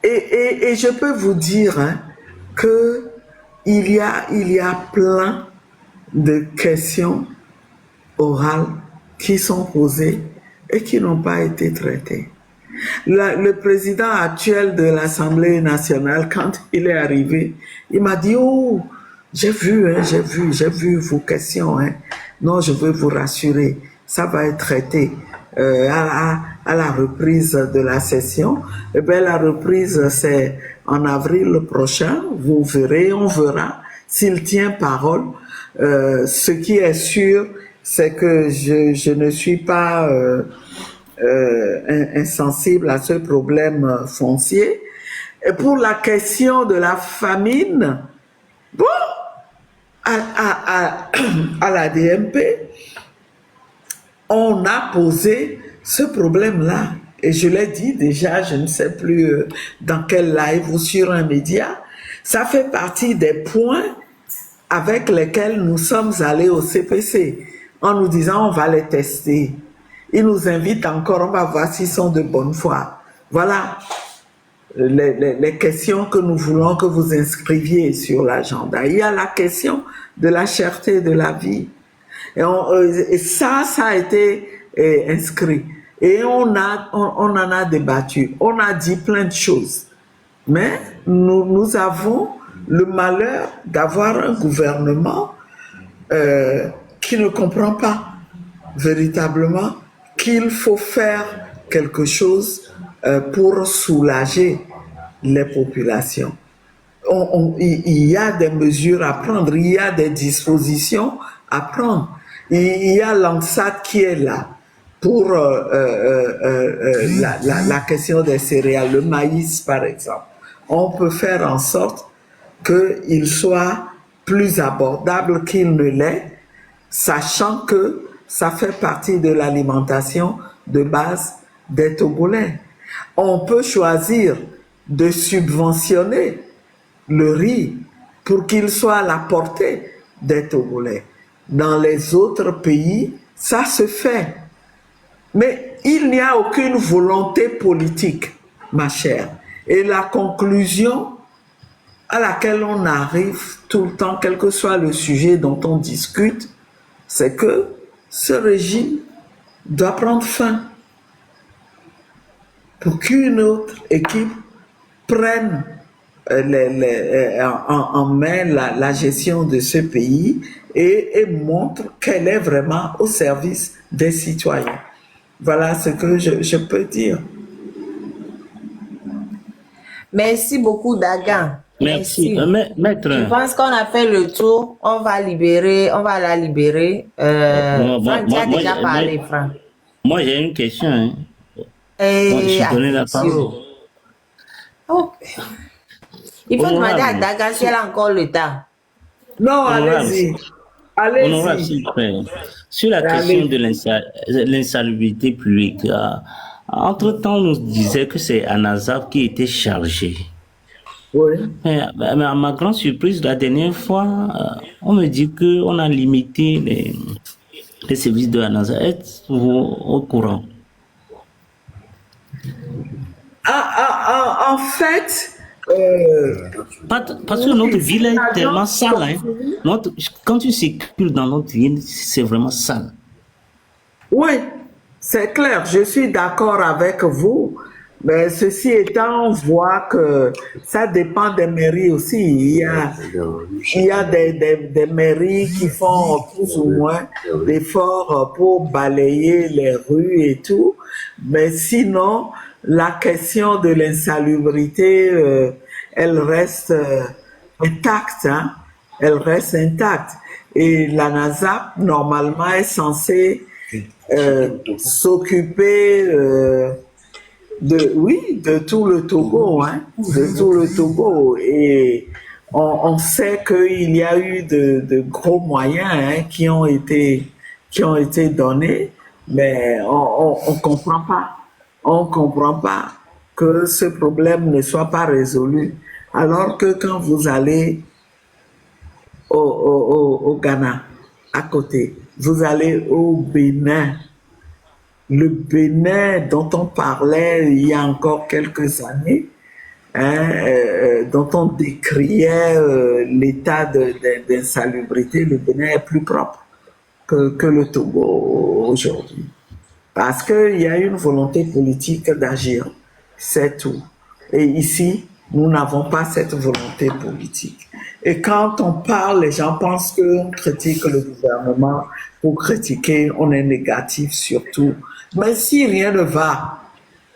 S1: Et je peux vous dire que il y a plein de questions orales qui sont posées et qui n'ont pas été traitées. Le président actuel de l'Assemblée nationale, quand il est arrivé, il m'a dit, oh, j'ai vu vos questions. Non, je veux vous rassurer, ça va être traité à la reprise de la session. Eh bien, la reprise, c'est en avril prochain. Vous verrez, on verra s'il tient parole. Ce qui est sûr, c'est que je ne suis pas insensible à ce problème foncier. Et pour la question de la famine, bon, à la DMP, on a posé ce problème-là. Et je l'ai dit déjà, je ne sais plus dans quel live ou sur un média, ça fait partie des points avec lesquels nous sommes allés au CPC, en nous disant on va les tester. Ils nous invitent encore, on va voir s'ils sont de bonne foi. Voilà les questions que nous voulons que vous inscriviez sur l'agenda. Il y a la question de la cherté de la vie. Et ça a été inscrit. Et on en a débattu. On a dit plein de choses. Mais nous avons le malheur d'avoir un gouvernement qui ne comprend pas véritablement qu'il faut faire quelque chose pour soulager les populations. Il y a des mesures à prendre, il y a des dispositions à prendre. Il y a l'ANSAT qui est là pour la question des céréales, le maïs par exemple. On peut faire en sorte qu'il soit plus abordable qu'il ne l'est, sachant que ça fait partie de l'alimentation de base des Togolais. On peut choisir de subventionner le riz pour qu'il soit à la portée des Togolais. Dans les autres pays, ça se fait. Mais il n'y a aucune volonté politique, ma chère. Et la conclusion à laquelle on arrive tout le temps, quel que soit le sujet dont on discute, c'est que ce régime doit prendre fin pour qu'une autre équipe prenne en main la gestion de ce pays et montre qu'elle est vraiment au service des citoyens. Voilà ce que je peux dire.
S3: Merci beaucoup, Dagan.
S5: Merci. Maître.
S3: Je pense qu'on a fait le tour. On va la libérer. Franck, tu as déjà parlé, Franck.
S5: Moi, j'ai une question. Moi, je donné la parole.
S3: Oh. Il faut demander à Dagan si elle a encore le temps.
S1: Non, allez-y.
S5: Honorable, s'il vous plaît. Sur la question de l'insalubrité publique, entre-temps, on nous disait que c'est Anazap qui était chargé.
S1: Oui.
S5: Mais à ma grande surprise, la dernière fois, on me dit qu'on a limité les services de Anazap. Êtes-vous au courant?
S1: En fait,
S5: parce que notre ville est tellement sale. Quand tu circules dans notre ville, c'est vraiment sale.
S1: Oui, c'est clair, je suis d'accord avec vous. Mais ceci étant, on voit que ça dépend des mairies aussi. Il y a des mairies qui font plus ou moins d'efforts pour balayer les rues et tout. Mais sinon, la question de l'insalubrité, elle reste intacte. Elle reste intacte. Et la NASAP, normalement, est censée s'occuper de tout le Togo, hein, de tout le Togo. Et on sait qu'il y a eu de gros moyens hein, qui ont été donnés, mais on comprend pas. On comprend pas que ce problème ne soit pas résolu. Alors que quand vous allez au Ghana, à côté, vous allez au Bénin, le Bénin dont on parlait il y a encore quelques années, hein, dont on décriait l'état d'insalubrité, le Bénin est plus propre que le Togo aujourd'hui. Parce qu'il y a une volonté politique d'agir, c'est tout. Et ici, nous n'avons pas cette volonté politique. Et quand on parle, les gens pensent qu'on critique le gouvernement. Pour critiquer, on est négatif surtout. Mais si rien ne va,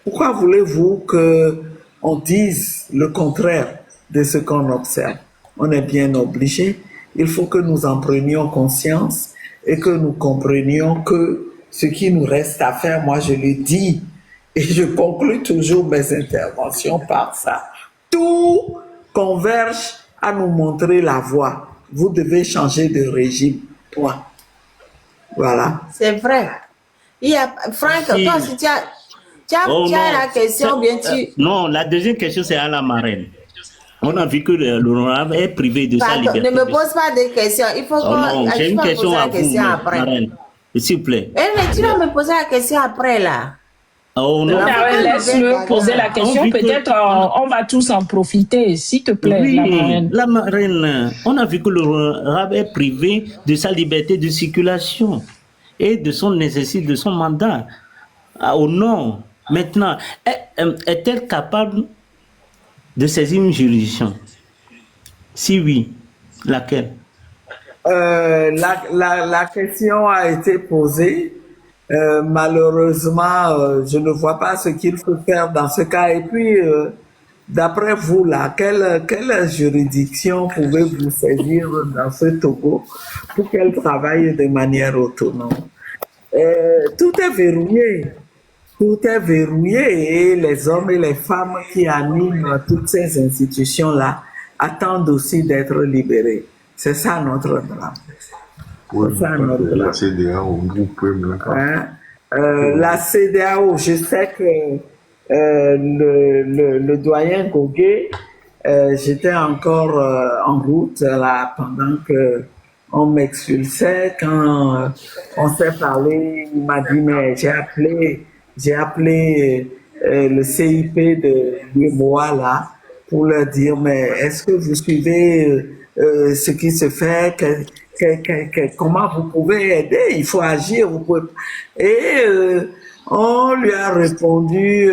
S1: pourquoi voulez-vous qu'on dise le contraire de ce qu'on observe? On est bien obligé. Il faut que nous en prenions conscience et que nous comprenions que ce qui nous reste à faire, moi je le dis, et je conclue toujours mes interventions par ça. Tout converge à nous montrer la voie. Vous devez changer de régime. Point. Voilà.
S3: C'est vrai. Il y a, Franck, toi aussi, tu as la question, bien tu...
S5: Non, la deuxième question, c'est à la marraine. On a vu que l'honorable est privé de sa liberté.
S3: Ne me pose pas de questions. Il faut
S5: non, j'ai une question à vous, marraine. S'il vous plaît.
S3: Mais tu vas me poser la question après, là.
S5: Oh non.
S14: Laisse-le poser la question. Peut-être on va tous en profiter, s'il te plaît,
S5: oui,
S14: la marraine.
S5: La marraine, on a vu que l'honorable est privé de sa liberté de circulation et de son exercice de son mandat. Au nom, maintenant, est-elle capable de saisir une juridiction? Si oui, laquelle?
S1: La question a été posée. Malheureusement, je ne vois pas ce qu'il faut faire dans ce cas. Et puis, d'après vous, là, quelle juridiction pouvez-vous saisir dans ce Togo pour qu'elle travaille de manière autonome? Tout est verrouillé. Tout est verrouillé et les hommes et les femmes qui animent toutes ces institutions-là attendent aussi d'être libérés. C'est ça notre drame.
S12: Ouais, la CEDEAO,
S1: la CEDEAO, je sais que le doyen Gogué, j'étais encore en route là pendant que on m'expulsait. Quand on s'est parlé, il m'a dit mais j'ai appelé le CIP de l'UMOA là pour leur dire mais est-ce que vous suivez ce qui se fait, comment vous pouvez aider, il faut agir, vous pouvez... Et on lui a répondu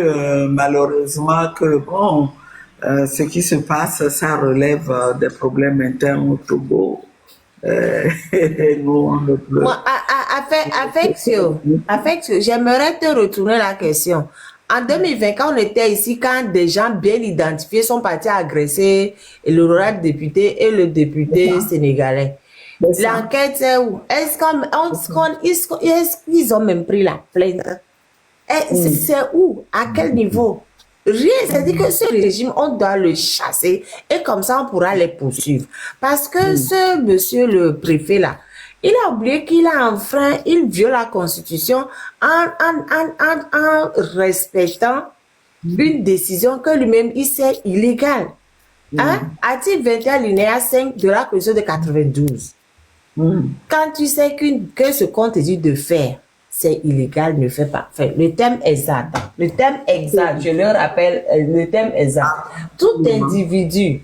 S1: malheureusement que bon, ce qui se passe, ça relève des problèmes internes au Togo. Nous, on ne peut...
S3: Moi, affection, j'aimerais te retourner la question. En 2020, quand on était ici, quand des gens bien identifiés sont partis agresser l'honorable député et le député sénégalais, l'enquête c'est où? Est-ce qu'ils ont même pris la plainte? C'est où? À quel niveau? Rien, c'est-à-dire que ce régime, on doit le chasser et comme ça, on pourra les poursuivre. Parce que ce monsieur, le préfet là, il a oublié qu'il a enfreint, il viole la Constitution en respectant une décision que lui-même, il sait illégale. Hein? Article 21, alinéa 5 de la Constitution de 92. Quand tu sais que ce qu'on te dit de faire, c'est illégal, ne fais pas. Enfin, le thème exact. Le thème exact, je le rappelle, le thème exact. Tout individu,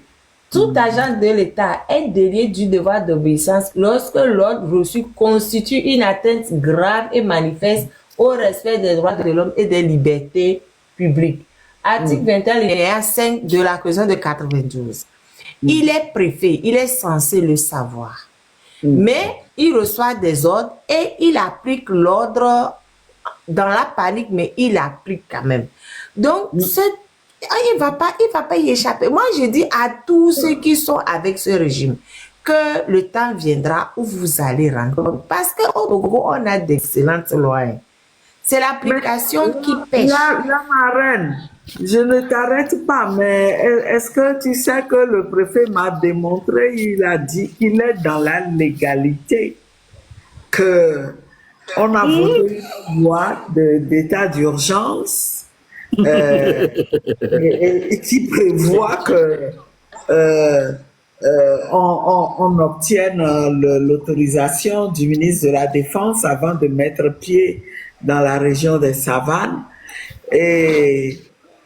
S3: tout agent de l'État est délié du devoir d'obéissance lorsque l'ordre reçu constitue une atteinte grave et manifeste au respect des droits de l'homme et des libertés publiques. Article 21, alinéa 5 de la Constitution de 92. Il est préfet, il est censé le savoir. Mais il reçoit des ordres et il applique l'ordre dans la panique, mais il applique quand même. Donc, il va pas y échapper. Moi, je dis à tous ceux qui sont avec ce régime que le temps viendra où vous allez rendre compte. Parce qu'au Togo, on a d'excellentes lois. Hein. C'est l'application qui pêche.
S1: La marraine, je ne t'arrête pas, mais est-ce que tu sais que le préfet m'a démontré, il a dit qu'il est dans la légalité, que on a voté une loi d'état d'urgence et qui prévoit que on obtienne l'autorisation du ministre de la Défense avant de mettre pied dans la région des savanes. Et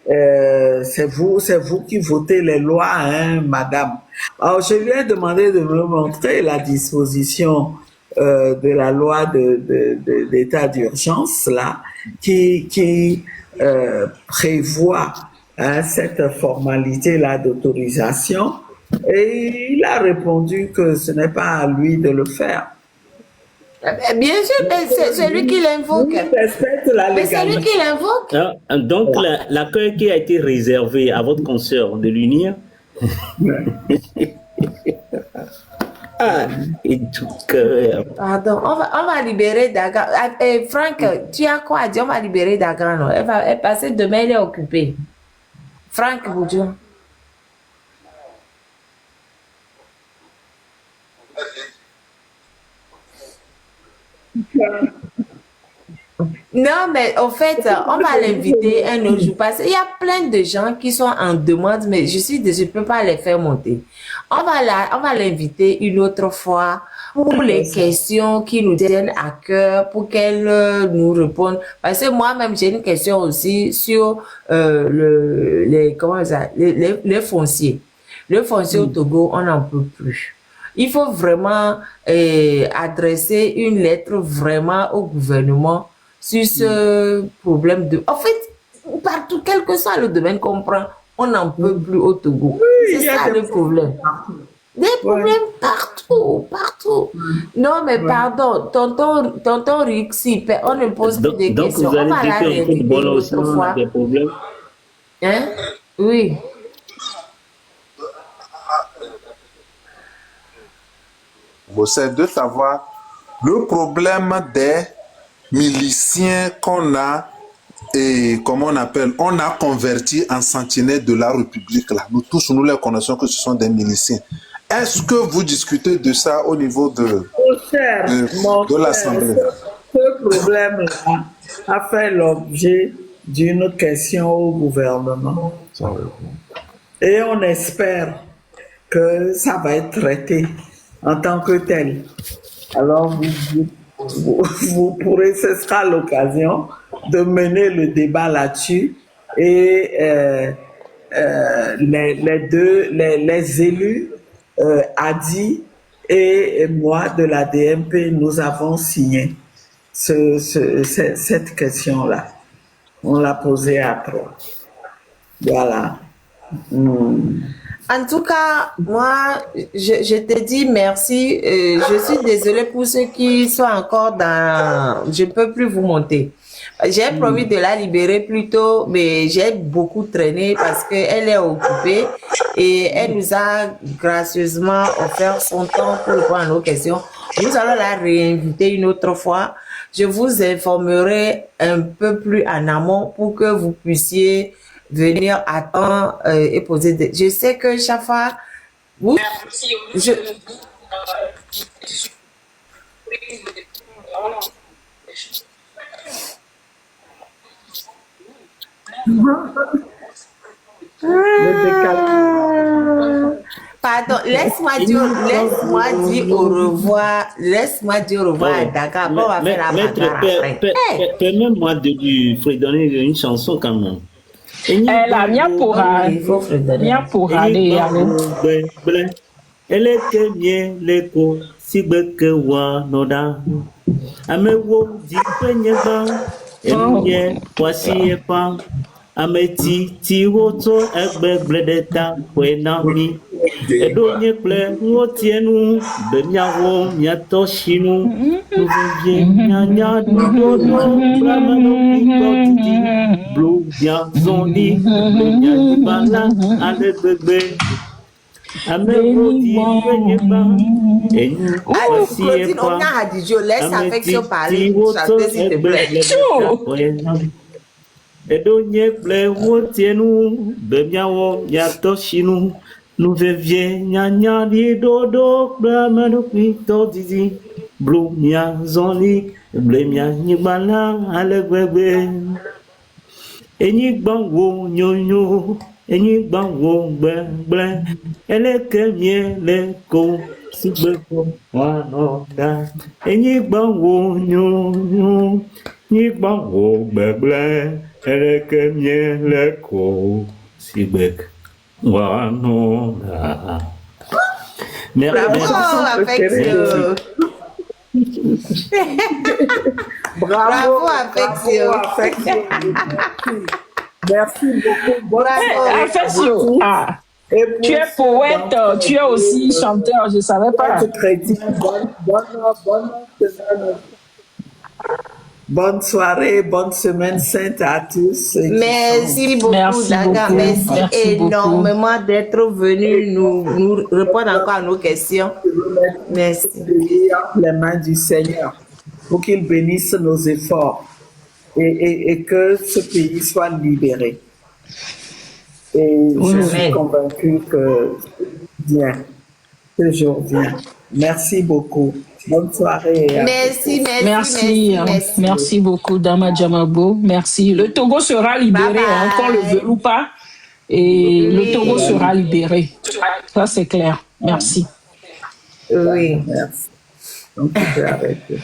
S1: c'est vous qui votez les lois, hein, madame. Alors, je lui ai demandé de me montrer la disposition de la loi d'état d'urgence, là, qui prévoit cette formalité-là d'autorisation. Et il a répondu que ce n'est pas à lui de le faire.
S3: Bien sûr, c'est lui qui l'invoque. Mais c'est lui qui l'invoque.
S5: Donc, l'accueil qui a été réservé à votre consoeur de l'UNIR. Et tout cœur.
S3: Pardon, on va libérer Dagan. Franck, tu as quoi à dire? On va libérer Dagan. Non? Elle va passer demain, elle est occupée. Franck Boudjou. Non, mais au fait, on va l'inviter un autre jour parce qu'il y a plein de gens qui sont en demande, mais je ne peux pas les faire monter. On va l'inviter une autre fois pour les questions qui nous tiennent à cœur, pour qu'elle nous réponde. Parce que moi-même, j'ai une question aussi sur les fonciers. Le foncier au Togo, on n'en peut plus. Il faut vraiment adresser une lettre vraiment au gouvernement sur ce problème de... En fait, partout, quel que soit le domaine qu'on prend, on n'en peut plus au Togo. C'est ça le problème. Des problèmes partout. Non, mais pardon, tonton Rixi, on ne pose plus de questions. On va la réinviter une autre fois. Hein? Oui.
S15: C'est de savoir le problème des miliciens qu'on a et comment on appelle, on a converti en sentinelles de la République là. Nous tous nous les connaissons que ce sont des miliciens. Est-ce que vous discutez de ça au niveau de l'Assemblée?
S1: Ce problème-là a fait l'objet d'une question au gouvernement. Et on espère que ça va être traité en tant que tel. Alors, vous pourrez, ce sera l'occasion de mener le débat là-dessus et les élus, Adi et moi de la DMP, nous avons signé cette question-là. On l'a posée à 3. Voilà.
S3: En tout cas, moi, je te dis merci. Je suis désolée pour ceux qui sont encore dans... Je ne peux plus vous monter. J'ai promis de la libérer plus tôt, mais j'ai beaucoup traîné parce qu'elle est occupée et elle nous a gracieusement offert son temps pour répondre à nos questions. Nous allons la réinviter une autre fois. Je vous informerai un peu plus en amont pour que vous puissiez venir à temps et poser des... Je sais que chaque fois... Pardon, laisse-moi dire au revoir. Laisse-moi dire au revoir à Dakar. On va faire la bagarre après.
S5: Permets-moi de lui fredonner une chanson quand même.
S14: La mia pourra aller.
S5: Elle était bien l'écho, si que wa noda. Amewo di penyeba, enye kwasi epa. Ameti ti woto egbe bledeta kwenami. Edonye ple wotienu, benyawo miatoshinu. Nuvye nyanya dudodo, bramano mikotiti. Blou bien zoni, benya dibala, ale bebe.
S14: Bénis-moi.
S3: Claudine, on a Hadidjo, laisse affection parler. Chanter, s'il te plaît.
S5: Edonye ple wotienu bemiawo yatoshinu nuvevie nyanya di dodo blamano kwito dizi blumia zoni blemia nyibala alegbegbe enigban wo nyonyo enigban wo gbegble elekemie leko sigbeko wanoda enigban wo nyonyo enigban wo gbegble elekemie leko sigbek wanoda.
S3: Bravo, affection. Bravo, affection.
S1: Merci beaucoup.
S14: Affection. Ah. Tu es poète, tu es aussi chanteur, je ne savais pas.
S1: Bonne soirée, bonne semaine sainte à tous.
S3: Merci beaucoup, Daga. Merci énormément d'être venu nous répondre encore à nos questions. Merci.
S1: Les mains du Seigneur pour qu'il bénisse nos efforts et que ce pays soit libéré. Et je suis convaincue que jour vient. Merci beaucoup. Bonne soirée.
S14: Merci beaucoup, Dama Djamabo. Merci. Le Togo sera libéré, qu'on le veuille ou pas. Et le Togo sera libéré. Ça, c'est clair. Merci.
S3: Oui.
S1: Merci. Donc, tu peux arrêter.